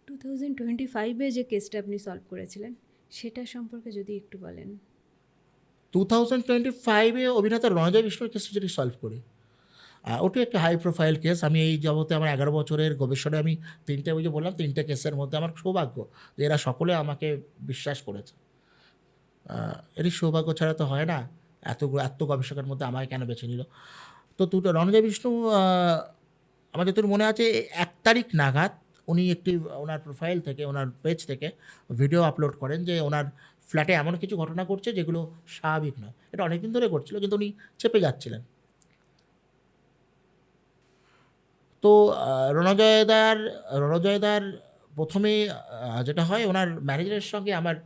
2025-এ যে কেসটা আপনি সলভ করেছিলেন সেটা সম্পর্কে যদি একটু বলেন। 2025-এ অভিনেতা রণজয় বিষ্ণুর কেসটা যেটি সলভ করি, ওটি একটা হাই প্রোফাইল কেস। আমি এই জগতে আমার 11 বছরের গবেষণায় আমি ওই যে বললাম 3টে কেসের মধ্যে আমার সৌভাগ্য যে এরা সকলে আমাকে বিশ্বাস করেছে। এটি সৌভাগ্য ছাড়া তো হয় না, এত গবেষকের মধ্যে আমাকে কেন বেছে নিল। তো রণজয় বিষ্ণু, আমার যতটুকু মনে আছে 1 তারিখ নাগাদ উনি একটি ওনার প্রোফাইল থেকে, ওনার পেজ থেকে ভিডিও আপলোড করেন যে ওনার ফ্ল্যাটে এমন কিছু ঘটনা করছে যেগুলো স্বাভাবিক নয়। এটা অনেকদিন ধরে করছিল, কিন্তু উনি চেপে যাচ্ছিলেন। তো রণজয়দার প্রথমে যেটা হয়, ওনার ম্যানেজারের সঙ্গে আমার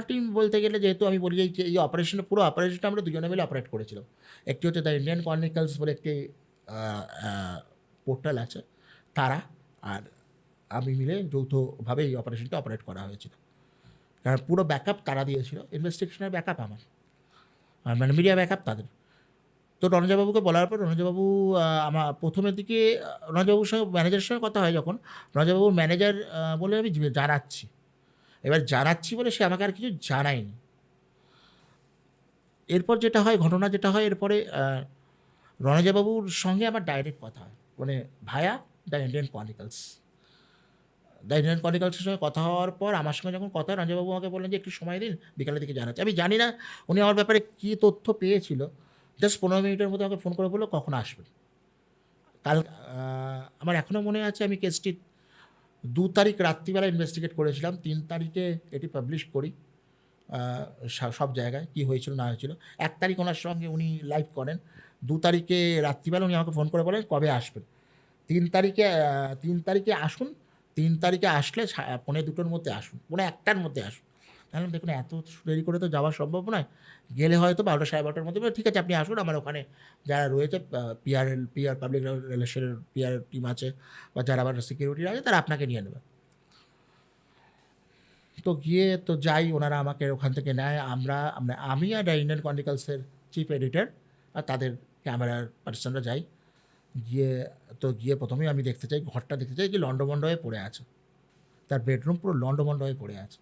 টিম বলতে গেলে, যেহেতু আমি বলি যে এই পুরো অপারেশনটা আমরা দুজনে মিলে অপারেট করেছিলাম। একটি হচ্ছে দ্য ইন্ডিয়ান ক্রনিকলস বলে একটি পোর্টাল আছে, তারা আর আমি মিলে যৌথভাবে এই অপারেশনটা অপারেট করা হয়েছিল। কারণ পুরো ব্যাকআপ তারা দিয়েছিল, ইনভেস্টিগেশনের ব্যাকআপ আমার, মানে মিডিয়া ব্যাকআপ তাদের। তো রণজয়বাবুকে বলার পর রণজয়বাবু আমার প্রথমের দিকে রণজয়বাবুর সঙ্গে ম্যানেজারের সঙ্গে কথা হয়, যখন রণজয়বাবুর ম্যানেজার বলে আমি জানাচ্ছি, এবার জানাচ্ছি বলে সে আমাকে আর কিছু জানায়নি। এরপর যেটা হয়, ঘটনা যেটা হয়, এরপরে রণজয়বাবুর সঙ্গে আমার ডাইরেক্ট কথা হয়, মানে ভায়া দ্য ইন্ডিয়ান ক্রনিকলসের সঙ্গে কথা হওয়ার পর আমার সঙ্গে যখন কথা হয়, রণজয়বাবু আমাকে বললেন যে একটু সময় দিন, বিকালের দিকে জানাচ্ছি। আমি জানি না উনি আমার ব্যাপারে কী তথ্য পেয়েছিল, জাস্ট 15 মিনিটের মধ্যে আমাকে ফোন করে বললো কখন আসবে। আমার এখনও মনে আছে, আমি কেসটি 2 তারিখ রাত্রিবেলা ইনভেস্টিগেট করেছিলাম, 3 তারিখে এটি পাবলিশ করি সব জায়গায় কী হয়েছিল না হয়েছিল। 1 তারিখ ওনার সঙ্গে উনি লাইভ করেন, 2 তারিখে রাত্রিবেলা উনি আমাকে ফোন করে বলেন কবে আসবেন। 3 তারিখে আসুন, 3 তারিখে আসলে 1:45-2টোর মধ্যে আসুন, 1:45-1টার মধ্যে আসুন। আমি বললাম দেখুন এত দেরি করে তো যাওয়া সম্ভব নয়, গেলে হয়তো 12টা 12:30টার মধ্যে। বলল ঠিক আছে আপনি আসুন, আমার ওখানে যারা রয়েছে পিআর পাবলিক রিলেশনের পিআর টিম আছে বা যারা আবার সিকিউরিটি আছে তারা আপনাকে নিয়ে নেবে। তো গিয়ে তো যাই, ওনারা আমাকে ওখান থেকে নেয়। আমি আর ইন্ডিয়ান ক্রনিকলসের চিফ এডিটর আর তাদের ক্যামেরার পার্সনরা যাই। গিয়ে প্রথমেই আমি দেখতে চাই, ঘরটা দেখতে চাই কি লন্ডভন্ড হয়ে পড়ে আছে। তার বেডরুম পুরো লন্ডভন্ড হয়ে পড়ে আছে,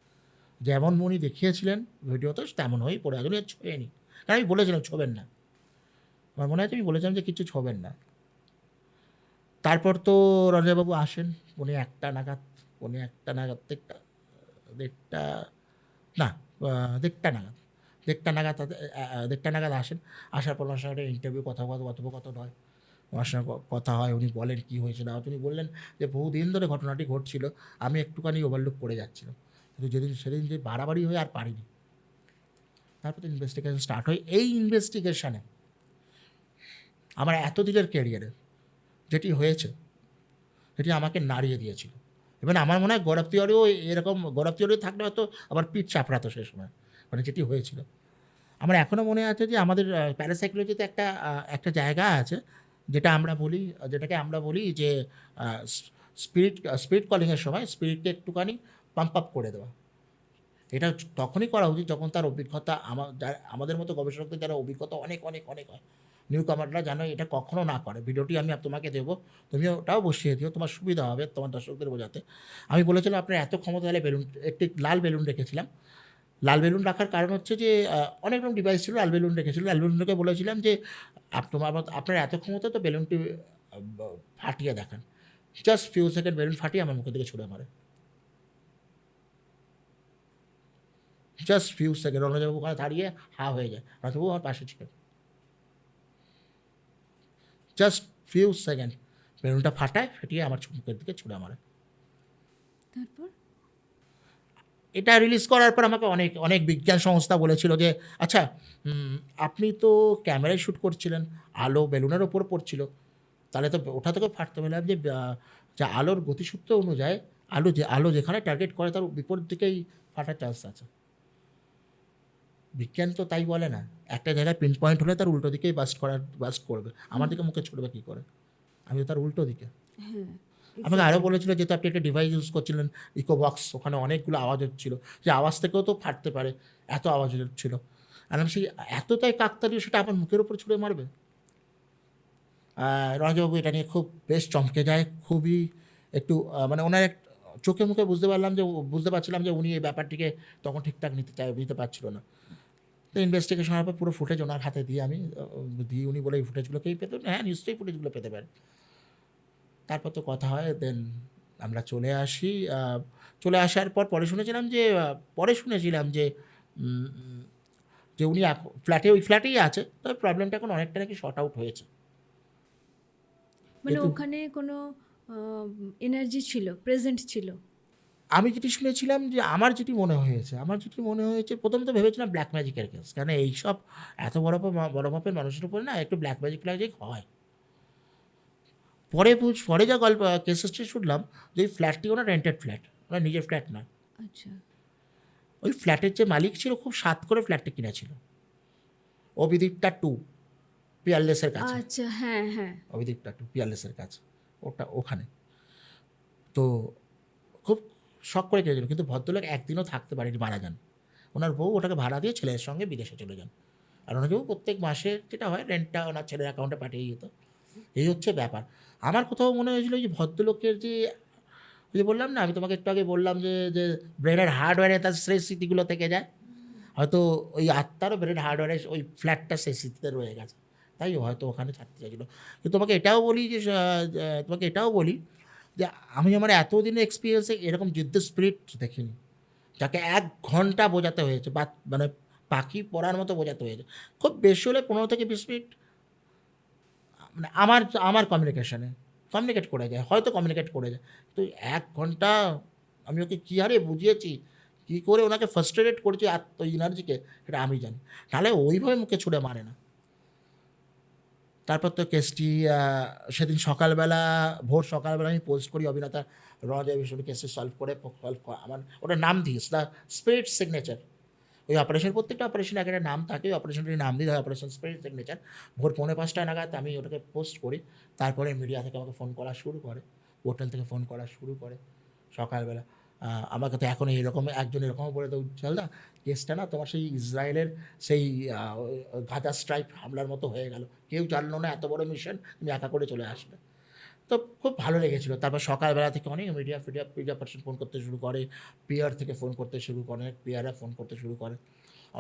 যেমন উনি দেখিয়েছিলেন ভিডিওতে তেমন হয়েই পড়ে আছে। উনি আর ছোঁয়নি, কারণ আমি বলেছিলাম ছোবেন না। আমার মনে আছে আমি বলেছিলাম যে কিছু ছোবেন না। তারপর তো রঞ্জয়বাবু আসেন উনি 1টা নাগাদ 1:30 না 1:30 নাগাদ আসেন। আসার পর ওনার সঙ্গে একটা ইন্টারভিউ কথোপকথন হয়। ওনার সঙ্গে কথা হয়, উনি বলেন কী হয়েছে না হয়েছে। উনি বললেন যে বহুদিন ধরে ঘটনাটি ঘটছিল, আমি একটুখানি ওভারলুক করে যাচ্ছিলাম, কিন্তু সেদিন যে বাড়াবাড়ি হয়ে আর পারিনি। তারপর তো ইনভেস্টিগেশন স্টার্ট হয়। এই ইনভেস্টিগেশনে আমার এতদিনের ক্যারিয়ারে যেটি হয়েছে সেটি আমাকে নাড়িয়ে দিয়েছিল। এবং আমার মনে হয় গৌরব তিওয়ারিও এরকম, গৌরব তিওয়ারি থাকলে হয়তো আবার পিঠ চাপড়াতো সেই সময়, মানে যেটি হয়েছিল। আমার এখনও মনে আছে যে আমাদের প্যারাসাইকোলজিতে একটা জায়গা আছে যেটাকে আমরা বলি যে স্পিরিট কলিংয়ের সময় স্পিরিটকে একটুখানি পাম্প আপ করে দেওয়া। এটা তখনই করা উচিত যখন তার অভিজ্ঞতা আমাদের মতো গবেষকদের যারা অভিজ্ঞতা অনেক অনেক অনেক হয়। নিউ কামাররা যেন এটা কখনো না করে। ভিডিওটি আমি তোমাকে দেবো, তুমি ওটাও বসিয়ে দিও, তোমার সুবিধা হবে তোমার দর্শকদের বোঝাতে। আমি বলেছিলাম আপনার এত ক্ষমতা হলে একটি লাল বেলুন রেখেছিলাম। লাল বেলুন রাখার কারণ হচ্ছে যে অনেক রকম ডিভাইস ছিল, লাল বেলুন রেখেছিল। লাল বেলুনটাকে বলেছিলাম যে আপনার এত ক্ষমতা তো বেলুনটি ফাটিয়ে দেখান। জাস্ট ফিউ সেকেন্ড বেলুন ফাটিয়ে আমার মুখের দিকে ছুঁড়ে মারে। Just few second. রণজাবাবু ওখানে দাঁড়িয়ে হা হয়ে যায়, রণজাবাবু আমার পাশে ছিলেন। জাস্ট ফিউ সেকেন্ড বেলুনটা ফাটিয়ে আমার মুখের দিকে ছুঁড়ে মারে। তারপর এটা রিলিজ করার পর আমাকে অনেক অনেক বিজ্ঞান সংস্থা বলেছিল যে আচ্ছা আপনি তো ক্যামেরায় শ্যুট করছিলেন, আলো বেলুনের ওপর পড়ছিল, তাহলে তো ওটা থেকে ফাটতে পেলাম যে আলোর গতিসূত্র অনুযায়ী আলো যেখানে টার্গেট করে তার বিপরীত দিকেই ফাটার চান্স আছে। বিজ্ঞান তো তাই বলে না, একটা জায়গায় পিন পয়েন্ট হলে তার উল্টো দিকেই বাস্ট করবে। আমার দিকে মুখে ছুটবে কী করে? আমি তো তার উল্টো দিকে। হ্যাঁ আমাকে আরও বলেছিল যেহেতু আপনি একটা ডিভাইস ইউজ করছিলেন ইকোবক্স, ওখানে অনেকগুলো আওয়াজ হচ্ছিল, যে আওয়াজ থেকেও তো ফাটতে পারে, এত আওয়াজ হচ্ছিল। আর আমি সেই এতটাই কাকতালীয় সেটা আমার মুখের উপর ছুঁড়ে মারবে। রণজবাবু এটা নিয়ে খুব বেশ চমকে যায়, খুবই একটু মানে ওনার চোখে মুখে বুঝতে পারছিলাম যে উনি এই ব্যাপারটিকে তখন ঠিকঠাক নিতে পারছিল না। তো ইনভেস্টিগেশন হওয়ার পর পুরো ফুটেজ ওনার হাতে দিয়ে উনি বলে এই ফুটেজগুলোকেই পেতেন। হ্যাঁ নিশ্চয়ই ফুটেজগুলো পেতে পারেন। তারপর তো কথা হয়, দেন আমরা চলে আসার পর পরে শুনেছিলাম যে উনি ওই ফ্ল্যাটেই আছে, তবে প্রবলেমটা এখন অনেকটা নাকি শর্ট আউট হয়েছে। মানে ওখানে কোনো এনার্জি ছিল, প্রেজেন্ট ছিল। আমি যেটি শুনেছিলাম যে আমার যেটি মনে হয়েছে প্রথমে তো ভেবেছিলাম ব্ল্যাক ম্যাজিকের কেস, কারণ এইসব এত বড় মাপের মানুষের উপরে না একটু ব্ল্যাক ম্যাজিক হয়। পরে যা কেসেসটি শুনলাম যে ওই ফ্ল্যাটটি ওনার রেন্টেড ফ্ল্যাট, ওনার নিজের ফ্ল্যাট না। আচ্ছা, ওই ফ্ল্যাটের যে মালিক ছিল খুব সাত করে ফ্ল্যাটটা কিনেছিল অভিদীপটা 2 পিয়ারলেসের কাছে। আচ্ছা, হ্যাঁ হ্যাঁ। অভিদীপটা 2 পিয়ারলেসের কাছে, ওখানে তো খুব শখ করে কিনেছিল। কিন্তু ভদ্রলোক একদিনও থাকতে পারেনি, মারা যান। ওনার বউ ওটাকে ভাড়া দিয়ে ছেলের সঙ্গে বিদেশে চলে যান। আর ওনাকে প্রত্যেক মাসে যেটা হয় রেন্টটা ওনার ছেলের অ্যাকাউন্টে পাঠিয়ে যেত। এই হচ্ছে ব্যাপার। আমার কোথাও মনে হয়েছিল যে ভদ্রলোকের ওই যে বললাম না, আমি তোমাকে একটু আগে বললাম যে ব্রেনের হার্ডওয়্যারে তার সেই স্মৃতিগুলো থেকে যায়, হয়তো ওই আত্মারও ব্রেন হার্ডওয়্যারে ওই ফ্ল্যাটটা সেই স্মৃতিতে রয়ে গেছে, তাই হয়তো ওখানে ছাড়তে চাইছিলো। কিন্তু তোমাকে এটাও বলি যে আমি আমার এতদিনের এক্সপিরিয়েন্সে এরকম যুদ্ধ স্পিরিট দেখিনি, যাকে 1 ঘন্টা বোঝাতে হয়েছে বা মানে পাখি পড়ার মতো বোঝাতে হয়েছে। খুব বেশি হলে 15 থেকে 20 মিনিট মানে আমার কমিউনিকেট করে যায়, তো 1 ঘন্টা আমি ওকে কী হারে বুঝিয়েছি, কী করে ওনাকে ফার্স্ট্রেটেড করেছি ওই এনার্জিকে, সেটা আমি জানি। তাহলে ওইভাবে মুখে ছুঁড়ে মারে না। তারপর তো কেসটি সেদিন সকালবেলা ভোর সকালবেলা আমি পোস্ট করি অভিনেতা রণজয় বিষ্ণু কেসটি সলভ করে আমার ওটার নাম দিস দ্য স্পিরিট সিগনেচার। ওই অপারেশন প্রত্যেকটা অপারেশন একটা নাম থাকে, ওই অপারেশনটির নাম দিই অপারেশন স্পিরিট সিগনেচার। ভোর 4:45 নাগাদ আমি ওটাকে পোস্ট করি। তারপরে মিডিয়া থেকে আমাকে ফোন করা শুরু করে, হোটেল থেকে ফোন করা শুরু করে সকালবেলা। আমাকে তো এখন এরকম একজন এরকমও বলে তো, উজ্জ্বলদা কেসটা না তোমার সেই ইসরায়েলের সেই গাজা স্ট্রাইক হামলার মতো হয়ে গেল, কেউ জানলো না, এত বড় মিশন তুমি একা করে চলে আসলে। তো খুব ভালো লেগেছিলো। তারপর সকালবেলা থেকে অনেক মিডিয়া পার্সন ফোন করতে শুরু করে, পিআর থেকে ফোন করতে শুরু করে, পিআররা ফোন করতে শুরু করে,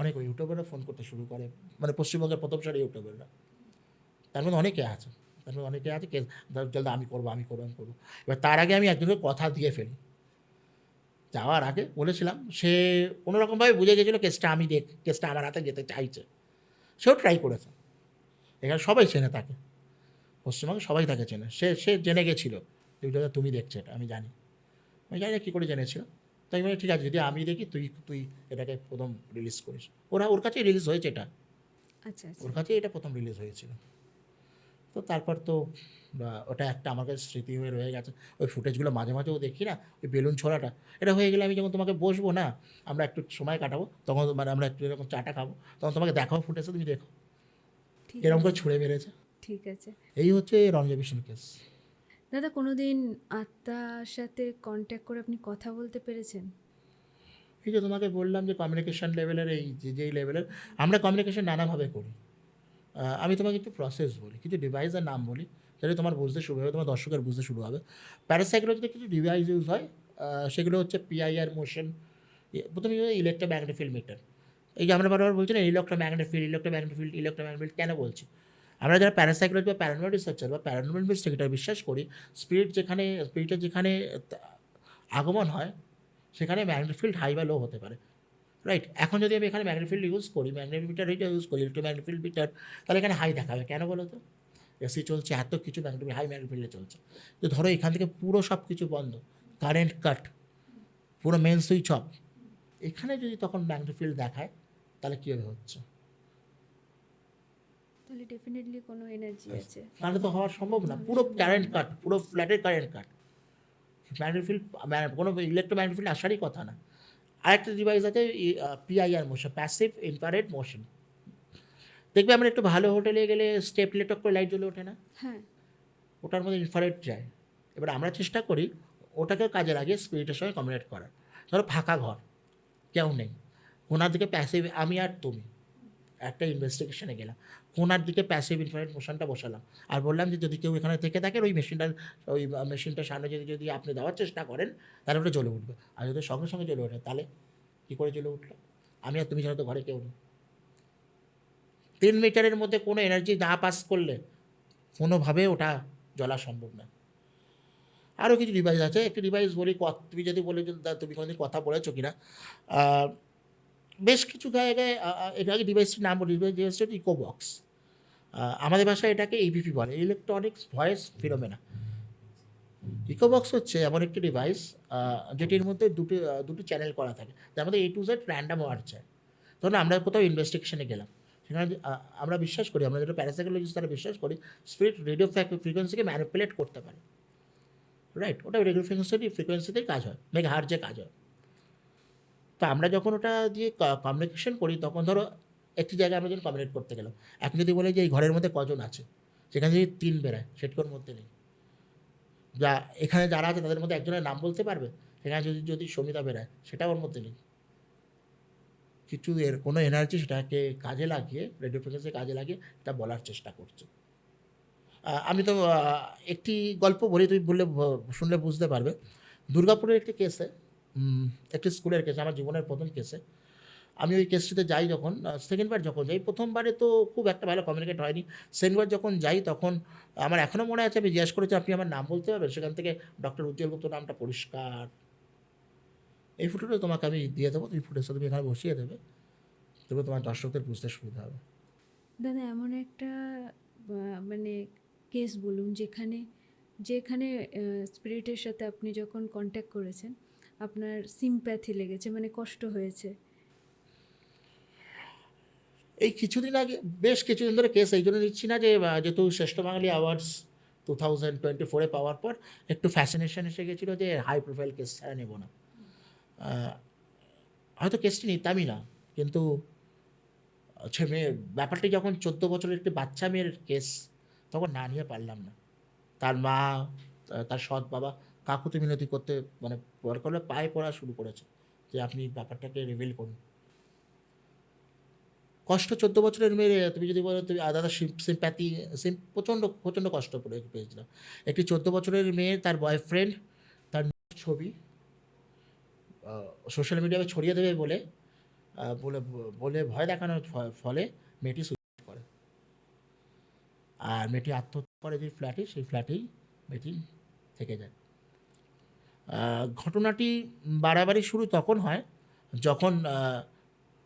অনেক ইউটিউবাররা ফোন করতে শুরু করে, মানে পশ্চিমবঙ্গের প্রথম সারি ইউটিউবাররা। তার মধ্যে অনেকে আছে, কে জলদি আমি করবো। এবার তার আগে আমি একজনের কথা দিয়ে ফেলি। যাওয়ার আগে বলেছিলাম, সে কোনোরকমভাবে বুঝে গেছিলো কেসটা আমার হাতে যেতে চাইছে, সেও ট্রাই করেছে। এখানে সবাই চেনে তাকে, পশ্চিমবঙ্গে সবাই তাকে চেনে। সে জেনে গেছিলো তুমি দেখছো এটা, আমি জানি না কী করে জেনেছিল। তাই মানে ঠিক আছে, যদি আমি দেখি তুই এটাকে প্রথম রিলিজ করিস। ওর কাছেই রিলিজ হয়েছে এটা, আচ্ছা আচ্ছা। ওর কাছেই এটা প্রথম রিলিজ হয়েছিল। তো তারপর তো ওটা একটা আমার কাছে স্মৃতি হয়ে রয়ে গেছে। ওই ফুটেজগুলো মাঝে মাঝেও দেখি না, ওই বেলুন ছোড়াটা, এটা হয়ে গেলে আমি যখন তোমাকে বসবো না, আমরা একটু সময় কাটাবো, তখন মানে আমরা একটু এরকম চাটা খাবো, তখন তোমাকে দেখাবো ফুটেজটা, তুমি দেখো ঠিক এরকম আছে। করে ছুঁড়ে মেরেছে। ঠিক আছে এই হচ্ছে রণজয় বিষ্ণু কেস। দাদা, কোনোদিন আত্মার সাথে কন্ট্যাক্ট করে আপনি কথা বলতে পেরেছেন? এই যে তোমাকে বললাম যে কমিউনিকেশন লেভেলের এই যেই লেভেলের আমরা কমিউনিকেশন নানাভাবে করি। আমি তোমাকে একটু প্রসেস বলি, কিছু ডিভাইসের নাম বলি, যাতে তোমার বুঝতে শুরু হবে, তোমার দর্শকের বুঝতে শুরু হবে। প্যারাসাইকোলজিতে কিছু ডিভাইস ইউজ হয়, সেগুলো হচ্ছে পিআইআর মোশন, প্রথমে ইলেকট্রোম্যাগনেটিক ফিল্ড মিটার। এই যে আমরা বারবার বলছি না ইলেকট্রোম্যাগনেটিক ফিল্ড কেন বলছি? আমরা যারা প্যারাসাইকোলজি বা প্যারানর্মাল রিসার্চার বা প্যারানর্মাল ইনভেস্টিগেটর বিশ্বাস করি, স্পিরিটের যেখানে আগমন হয়, সেখানে ম্যাগনেটিক ফিল্ড হাই বা লো হতে পারে, রাইট? এখন যদি আমি এখানে ম্যাগনেটিক ফিল্ড ইউজ করি, ম্যাগনেটিক মিটার ইউজ করি, ইলেকট্রোম্যাগনেটিক ফিল্ড মিটার, তাহলে এখানে হাই দেখাবে। কেন বলো তো? এসি চলছে, এত কিছু হাই ম্যাগনেটিক ফিল্ডে চলছে। তো ধরো এখান থেকে পুরো সব কিছু বন্ধ, কারেন্ট কাট, পুরো মেন সুইচ অফ, এখানে যদি তখন ম্যাগনেটিক ফিল্ড দেখায়, তাহলে কীভাবে হচ্ছে? তাহলে ডেফিনেটলি কোনো এনার্জি আছে। তাহলে তো হওয়া সম্ভব না। পুরো কারেন্ট কাট, পুরো ফ্ল্যাটের কারেন্ট কাট, ম্যাগনেটিক ফিল্ড কোনো ইলেকট্রোম্যাগনেটিক ফিল্ড আসারই কথা না। আরেকটা ডিভাইস আছে PIR motion, passive infrared motion. দেখবে আমরা একটু ভালো হোটেলে গেলে স্টেপ লেটক করে লাইট জ্বলে ওঠে না, হ্যাঁ। ওটার মধ্যে ইনফ্রারেড যায়। এবার আমরা চেষ্টা করি ওটাকেও কাজে লাগিয়ে স্পিরিটের সঙ্গে কমিউনিকেট করার। ধরো ফাঁকা ঘর, কেউ নেই, কোনার দিকে প্যাসিভ, আমি আর তুমি একটা ইনভেস্টিগেশনে গেলাম, কোনার দিকে প্যাসিভ ইনফ্রারেড মোশনটা বসালাম, আর বললাম যে যদি কেউ এখানে থেকে থাকে ওই মেশিনটার সামনে যদি আপনি দেওয়ার চেষ্টা করেন, তাহলে ওটা জ্বলে উঠবে। আর যদি সঙ্গে সঙ্গে জ্বলে ওঠে, তাহলে কী করে জ্বলে উঠলো? আমি আর তুমি ছাড়া তো ঘরে কেউ নেই। 3 মিটারের মধ্যে কোনো এনার্জি না পাস করলে কোনোভাবে ওটা জ্বলা সম্ভব না। আরও কিছু ডিভাইস আছে, একটি ডিভাইস বলি, তুমি যদি বলে যে তুমি কোনোদিন কথা বলেছো কিনা, বেশ কিছু জায়গায় এটাকে ডিভাইসটির নাম বলি, ডিভাইসটা ইকোবক্স, আমাদের ভাষায় এটাকে ইভিপি বলে, ইলেকট্রনিক্স ভয়েস ফিনোমেনা। ইকোবক্স হচ্ছে এমন একটি ডিভাইস যেটির মধ্যে দুটি চ্যানেল করা থাকে, যার মধ্যে A to Z random word যায়। ধরুন আমরা কোথাও ইনভেস্টিগেশনে গেলাম, সেখানে আমরা বিশ্বাস করি, আমরা যেটা প্যারাসাইকোলজিস্ট তারা বিশ্বাস করি, স্পিরিট রেডিও ফ্রিকোয়েন্সিকে ম্যানিপুলেট করতে পারে, রাইট? ওটা রেডিও ফ্রিকোয়েন্সিতেই কাজ হয়, মেগাহার্টজে কাজ হয়। তো আমরা যখন ওটা দিয়ে কমিউনিকেশন করি, তখন ধরো একটি জায়গায় আমরা যখন কমিউনিকেট করতে গেলাম, এখন যদি বলে যে এই ঘরের মধ্যে কজন আছে, সেখানে যদি 3 বেরায়, সেটা ওর মধ্যে নেই। যা এখানে যারা আছে তাদের মধ্যে একজনের নাম বলতে পারবে, সেখানে যদি সমিতা বেরায়, সেটা ওর মধ্যে নেই। কিছু কোনো এনার্জি সেটাকে কাজে লাগিয়ে, রেডিও ফ্রিকোয়েন্সি কাজে লাগিয়ে এটা বলার চেষ্টা করছে। আমি তো একটি গল্প বলি, তুমি শুনলে বুঝতে পারবে। দুর্গাপুরের একটি কেসে, একটি স্কুলের কেসে, আমার জীবনের প্রথম কেসে, আমি ওই কেসটিতে যাই যখন, সেকেন্ডবার যখন যাই, প্রথমবারে তো খুব একটা ভালো কমিউনিকেট হয়নি। সেকেন্ডবার যখন যাই, তখন আমার এখনও মনে আছে, আমি জিজ্ঞেস করেছি আপনি আমার নাম বলতে পারবেন? সেখান থেকে ডক্টর উজ্জ্বল গুপ্ত নামটা পরিষ্কার। এই ফটোটা তোমাকে আমি দিয়ে দেবো, তুমি ফুটেজটা তুমি এখানে বসিয়ে দেবে, তবে তোমার দর্শকদের বুঝতে সুবিধা হবে। দাদা, এমন একটা মানে কেস বলুন যেখানে যেখানে স্পিরিটের সাথে আপনি যখন কন্ট্যাক্ট করেছেন আপনার সিম্প্যাথি লেগেছে, মানে কষ্ট হয়েছে। এই কিছুদিন আগে, বেশ কিছুদিন ধরে কেস এই জন্য নিচ্ছি না যে যেহেতু শ্রেষ্ঠ বাঙালি অ্যাওয়ার্ডস 2024 পাওয়ার পর একটু ফ্যাসিনেশন এসে গেছিলো যে হাই প্রোফাইল কেস ছাড়া নেব না। হয়তো কেসটি নিতামই না, কিন্তু মেয়ে ব্যাপারটি যখন 14 বছরের একটি বাচ্চা মেয়ের কেস, তখন না নিয়ে পারলাম না। তার মা, তার সৎ বাবা কাকুতি মিনতি করতে মানে দরকার হলে পায়ে পড়া শুরু করেছে যে আপনি ব্যাপারটাকে রিভিল করুন। কষ্ট 14 বছরের মেয়ে, তুমি যদি বলো তুমি দাদা সিম্প্যাথি, প্রচণ্ড প্রচণ্ড কষ্ট পেয়েছিলাম। একটি 14 বছরের মেয়ে, তার বয়ফ্রেন্ড তার ছবি সোশ্যাল মিডিয়ায় ছড়িয়ে দেবে বলে বলে বলে ভয় দেখানোর ফলে মেয়েটি সুইসাইড করে, আর মেয়েটি আত্মহত্যা করে যে ফ্ল্যাটে, সেই ফ্ল্যাটেই মেয়েটি থেকে যায়। ঘটনাটি বাড়াবাড়ি শুরু তখন হয় যখন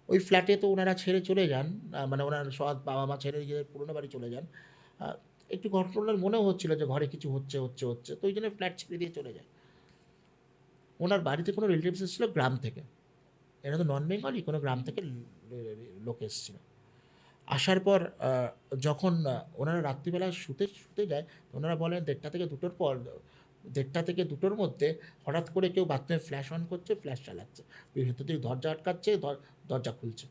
ওই ফ্ল্যাটে তো ওনারা ছেড়ে চলে যান, মানে ওনার সৎ বাবা মা ছেড়ে গিয়ে পুরোনো বাড়ি চলে যান। একটু ঘটনার মনেও হচ্ছিল যে ঘরে কিছু হচ্ছে হচ্ছে হচ্ছে, তো ওই জন্য ফ্ল্যাট ছেড়ে দিয়ে চলে যায়। ওনার বাড়িতে কোনো রিলেটিভস এসেছিলো গ্রাম থেকে, এরা তো নন বেঙ্গলি, কোনো গ্রাম থেকে লোক এসেছিল। আসার পর যখন ওনারা রাত্রিবেলা শুতে শুতে যায়, ওনারা বলেন 1:30 থেকে 2টোর পর, 1:30 থেকে 2টোর মধ্যে হঠাৎ করে কেউ বাথরুমে ফ্ল্যাশ অন করছে, ফ্ল্যাশ চালাচ্ছে, ভেতর থেকে দরজা আটকাচ্ছে, দরজা খুলছে।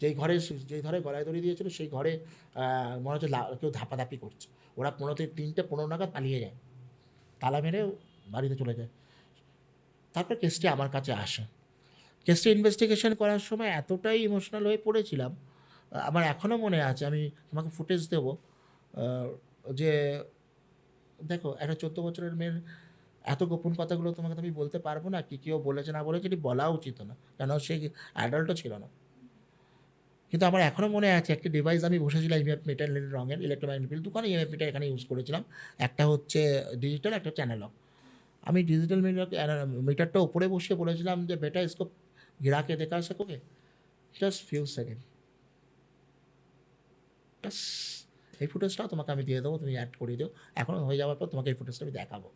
যেই ঘরে গলায় দড়ি দিয়েছিল সেই ঘরে মনে হচ্ছে কেউ ধাপাধাপি করছে। ওরা 3:15 নাগাদ পালিয়ে যায়, তালা মেরে বাড়িতে চলে যায়। তারপর কেসটি আমার কাছে আসে। কেসটি ইনভেস্টিগেশন করার সময় এতটাই ইমোশনাল হয়ে পড়েছিলাম, আমার এখনও মনে আছে, আমি তোমাকে ফুটেজ দেবো, যে দেখো একটা 14 বছরের মেয়ের এত গোপন কথাগুলো তোমাকে তো আমি বলতে পারবো না, কি কেউ বলেছে না বলেছে, এটি বলা উচিত না, কেন সে অ্যাডাল্টও ছিল না। কিন্তু আমার এখনও মনে আছে একটি ডিভাইস আমি বসেছিলাম ইএমএফ মিটার রঙের ইলেকট্রোম্যাগনেটিক ফিল্ড দোকানে, ইএমএফ মিটার এখানে ইউজ করেছিলাম। একটা হচ্ছে ডিজিটাল, একটা অ্যানালগ। আমি ডিজিটাল মিটারটা উপরে বসে বলেছিলাম যে বেটা ইসকো गिरा के देखा सकोगे, জাস্ট ফিউ সেকেন্ড, ব্যাস। এই ফুটেজটাও তোমাকে আমি দিয়ে দেবো, তুমি অ্যাড করে দিও, এখন হয়ে যাওয়ার পর তোমাকে এই ফুটেজটা আমি দেখাবো।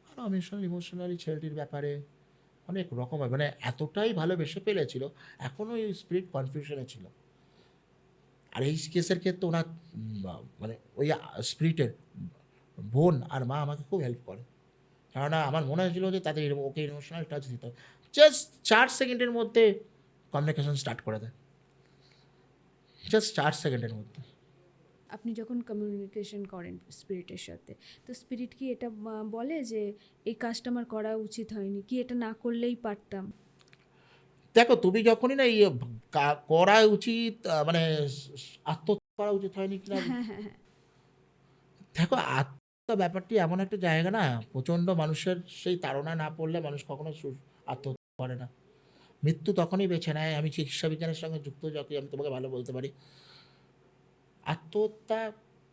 আরও আমি ইমোশনালি ছেলেটির ব্যাপারে অনেক রকমের, মানে এতটাই ভালোবেসে ফেলেছিল, এখনও এই স্পিরিট কনফিউশনে ছিল। আর এই কেসের ক্ষেত্রে ওনার মানে ওই স্পিরিটের বোন আর মা আমাকে খুব হেল্প করে, কেননা আমার মনে হয়েছিল যে তাদের ওকে ইমোশনাল টাচ দিতে হবে। জাস্ট 4 সেকেন্ডের মধ্যে কমিউনিকেশন স্টার্ট করে দেয়, জাস্ট 4 সেকেন্ডের মধ্যে। আপনি যখন কমিউনিকেশন করেন স্পিরিটের সাথে, তো স্পিরিট কি এটা বলে যে এই কাজটা আমার করা উচিত হয়নি, কি এটা না করলেই পারতাম? দেখো তুমি যখনই না করা উচিত, মানে আত্মহত্যা করা উচিত হয়নি কিনা, দেখো আত্মহত্যা ব্যাপারটি এমন একটা জায়গা না, প্রচণ্ড মানুষের সেই তাড়না না পড়লে মানুষ কখনো আত্মহত্যা করে না। মৃত্যু তখনই বেছে নেয়। আমি চিকিৎসা বিজ্ঞানের সঙ্গে যুক্ত, যাকে আমি তোমাকে ভালো বলতে পারি। আত্মহত্যা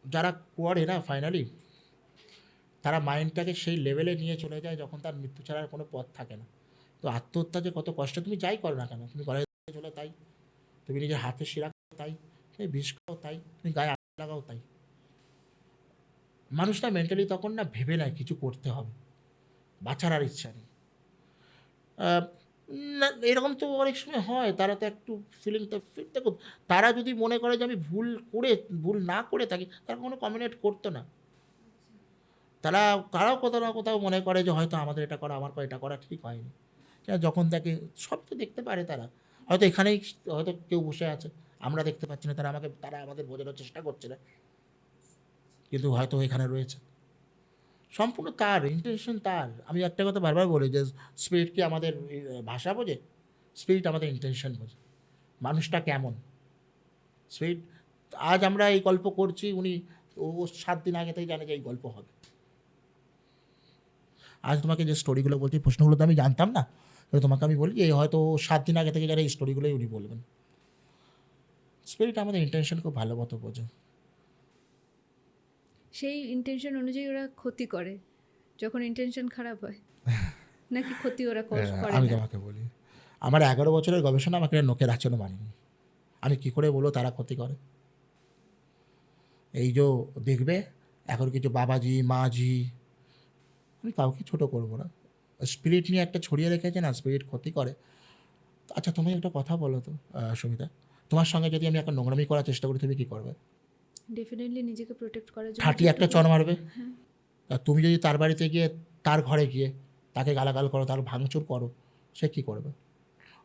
যারা করে না ফাইনালি, তারা মাইন্ডটাকে সেই লেভেলে নিয়ে চলে যায় যখন তার মৃত্যু ছাড়ার কোনো পথ থাকে না। তো আত্মহত্যা যে কত কষ্ট, তুমি যাই করো না কেন, তুমি গলায় চলে তাই, তুমি নিজের হাতে শিরা তাই, তুমি বিষ খাও তাই, তুমি গায়ে আগুন লাগাও তাই। মানুষ না মেন্টালি তখন না ভেবে নেয় কিছু করতে হবে, বাঁচার আর ইচ্ছা নেই। না এরকম তো অনেক সময় হয়, তারা তো একটু ফিলিংটা দেখো, তারা যদি মনে করে যে আমি ভুল না করে থাকি, তারা কোনো কমিউনিকেট করতো না। তারাও কোথাও না কোথাও মনে করে যে হয়তো আমাদের এটা করা, আমার এটা করা ঠিক হয়নি। যখন তাকে সব তো দেখতে পারে, তারা হয়তো এখানেই হয়তো কেউ বসে আছে, আমরা দেখতে পাচ্ছি না, তারা আমাদের বোঝানোর চেষ্টা করছে না, কিন্তু হয়তো এখানে রয়েছে। সম্পূর্ণ তার ইন্টেনশন তার। আমি একটা কথা বারবার বলি যে স্পিরিট কি আমাদের ভাষা বোঝে? স্পিরিট আমাদের ইন্টেনশন বোঝে, মানুষটা কেমন। স্পিরিট, আজ আমরা এই গল্প করছি, ও 7 দিন আগে থেকে জানে যে এই গল্প হবে। আজ তোমাকে যে স্টোরিগুলো বলছি, প্রশ্নগুলো তো আমি জানতাম না, তো তোমাকে আমি বলি এই হয়তো 7 দিন আগে থেকে জানে এই স্টোরিগুলোই উনি বলবেন। স্পিরিট আমাদের ইন্টেনশন খুব ভালো মতো বোঝে। সেই ইন্টেনশন অনুযায়ী ওরা ক্ষতি করে যখন ইন্টেনশন খারাপ হয়, নাকি ক্ষতি ওরা করে আমি না? তোমাকে বলি, আমার 11 বছরের গবেষণা আমাকে নোকের আচরণ মানেনি। আমি কী করে বলবো তারা ক্ষতি করে? এই যে দেখবে এখন কিছু বাবাজি মাঝি, আমি কাউকে ছোটো করবো না, স্পিরিট নিয়ে একটা ছড়িয়ে রেখেছে না, স্পিরিট ক্ষতি করে। আচ্ছা তুমি একটা কথা বলো তো সুমিতা, তোমার সঙ্গে যদি আমি এখন নোংরামি করার চেষ্টা করি তুমি কী করবে? ডেফিনেটলি নিজেকে প্রোটেক্ট করার জন্য ঠাটিয়ে চেষ্টা একটা করব। চড় মারবে। হ্যাঁ। আর তুমি যদি তার বাড়িতে গিয়ে তার ঘরে গিয়ে তাকে গালাগাল করো, তার ভাঙচুর করো, সে কী করবে?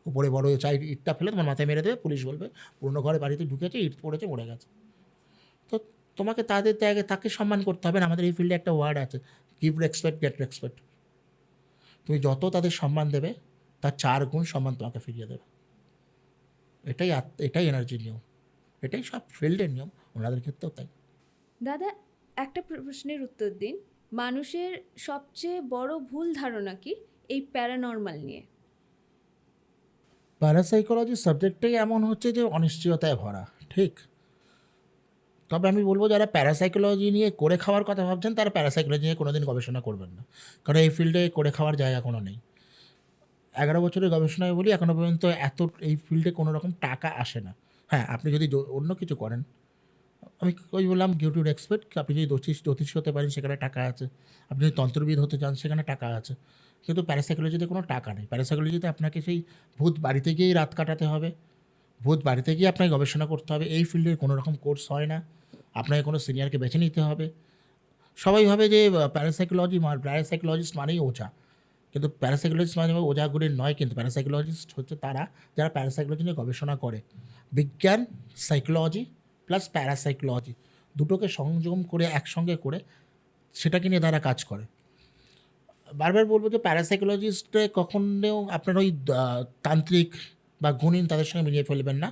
উপরে বড় চাই ইটটা ফেলে তোমার মাথায় মেরে দেবে, পুলিশ বলবে পুরনো ঘরে বাড়িতে ঢুকেছে, ইট পড়েছে, মরে গেছে। তো তোমাকে তাদের ত্যাগে তাকে সম্মান করতে হবে না? আমাদের এই ফিল্ডে একটা ওয়ার্ড আছে, গিভ রেসপেক্ট গেট রেসপেক্ট। তুমি যত তাদের সম্মান দেবে তার 4 গুণ সম্মান তোমাকে ফিরিয়ে দেবে। এটাই এনার্জির নিয়ম, এটাই সব ফিল্ডের নিয়ম, ওনাদের ক্ষেত্রেও তাই। দাদা, একটা প্রশ্নের উত্তর দিন। মানুষের সবচেয়ে বড় ভুল ধারণা কি এই প্যারানর্মাল নিয়ে? প্যারাসাইকোলজি সাবজেক্টটাই এমন হচ্ছে যে অনিশ্চয়তায় ভরা, ঠিক। তবে আমি বলবো যারা প্যারাসাইকোলজি নিয়ে করে খাওয়ার কথা ভাবছেন তারা প্যারাসাইকোলজি নিয়ে কোনোদিন গবেষণা করবেন না, কারণ এই ফিল্ডে করে খাওয়ার জায়গা কোনো নেই। 11 বছরের গবেষণায় বলি এখনও পর্যন্ত এই ফিল্ডে কোনো রকম টাকা আসে না। হ্যাঁ, আপনি যদি অন্য কিছু করেন, আমি ওই বললাম গিভ টু এক্সপেক্ট, আপনি যদি জ্যোতিষ হতে পারেন সেখানে টাকা আছে, আপনি যদি তন্ত্রবিদ হতে চান সেখানে টাকা আছে, কিন্তু প্যারাসাইকোলজিতে কোনো টাকা নেই। প্যারাসাইকোলজিতে আপনাকে সেই ভূত বাড়িতে গিয়েই রাত কাটাতে হবে, ভূত বাড়িতে গিয়ে আপনাকে গবেষণা করতে হবে। এই ফিল্ডের কোনো রকম কোর্স হয় না, আপনাকে কোনো সিনিয়রকে বেছে নিতে হবে। সবাই ভাবে যে প্যারাসাইকোলজিস্ট মানেই ওঝা, কিন্তু প্যারাসাইকোলজিস্ট মানে ওঝাগুলির নয়, কিন্তু প্যারাসাইকোলজিস্ট হচ্ছে তারা যারা প্যারাসাইকোলজি নিয়ে গবেষণা করে। বিজ্ঞান, সাইকোলজি প্লাস প্যারাসাইকোলজি দুটোকে সংযম করে একসঙ্গে করে সেটাকে নিয়ে তারা কাজ করে। বারবার বলবো যে প্যারাসাইকোলজিস্টে কখনো আপনার ওই তান্ত্রিক বা গুণিন তাদের সঙ্গে মিলিয়ে ফেলবেন না।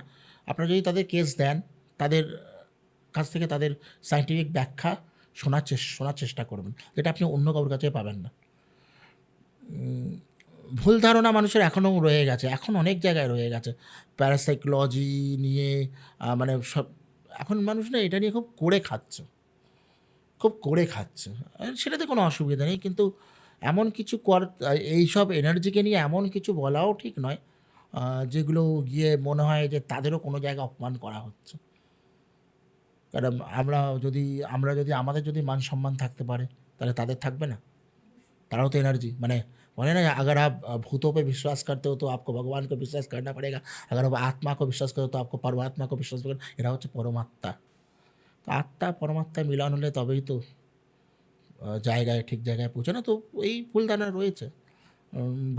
আপনারা যদি তাদের কেস দেন, তাদের কাছ থেকে তাদের সায়েন্টিফিক ব্যাখ্যা শোনার চেষ্টা করবেন, যেটা আপনি অন্য কারোর কাছে পাবেন না। ভুল ধারণা মানুষের এখনও রয়ে গেছে, এখন অনেক জায়গায় রয়ে গেছে প্যারাসাইকোলজি নিয়ে। মানে সব এখন মানুষ না এটা নিয়ে খুব করে খাচ্ছে। সেটাতে কোনো অসুবিধা নেই, কিন্তু এমন কিছু এইসব এনার্জিকে নিয়ে এমন কিছু বলাও ঠিক নয় যেগুলো গিয়ে মনে হয় যে তাদেরও কোনো জায়গায় অপমান করা হচ্ছে। কারণ আমরা যদি আমাদের যদি মান সম্মান থাকতে পারে তাহলে তাদের থাকবে না? ताराओ तो एनर्जी माने बोले ना, अगर आप भूतों पे विश्वास करते हो तो आपको भगवान को विश्वास करना पड़ेगा, अगर आप आत्मा को विश्वास करो तो आपको परमात्मा को विश्वास करना। एरा होच्छे परमात्मा। तो आत्मा परमात्मा मिलन होले तबेई तो জায়গায় ঠিক জায়গায় পৌঁছানো। তো এই ভুল ধারণা রয়েছে।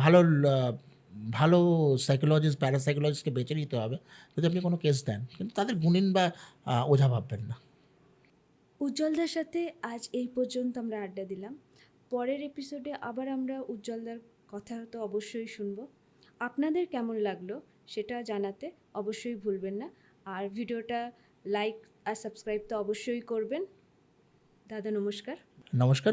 ভালো ভালো প্যারাসাইকোলজিস্টকে বেছে নিতে হবে যদি আপনি কোনো কেস দেন, কিন্তু তাদের গুণিন বা ওঝা ভাববেন না। উজ্জ্বলদার সাথে আজ এই পর্যন্ত আমরা আড্ডা দিলাম। পরের এপিসোডে আবার আমরা উজ্জ্বলদার কথা তো অবশ্যই শুনবো। আপনাদের কেমন লাগলো সেটা জানাতে অবশ্যই ভুলবেন না। আর ভিডিওটা লাইক আর সাবস্ক্রাইব তো অবশ্যই করবেন। দাদা নমস্কার। নমস্কার।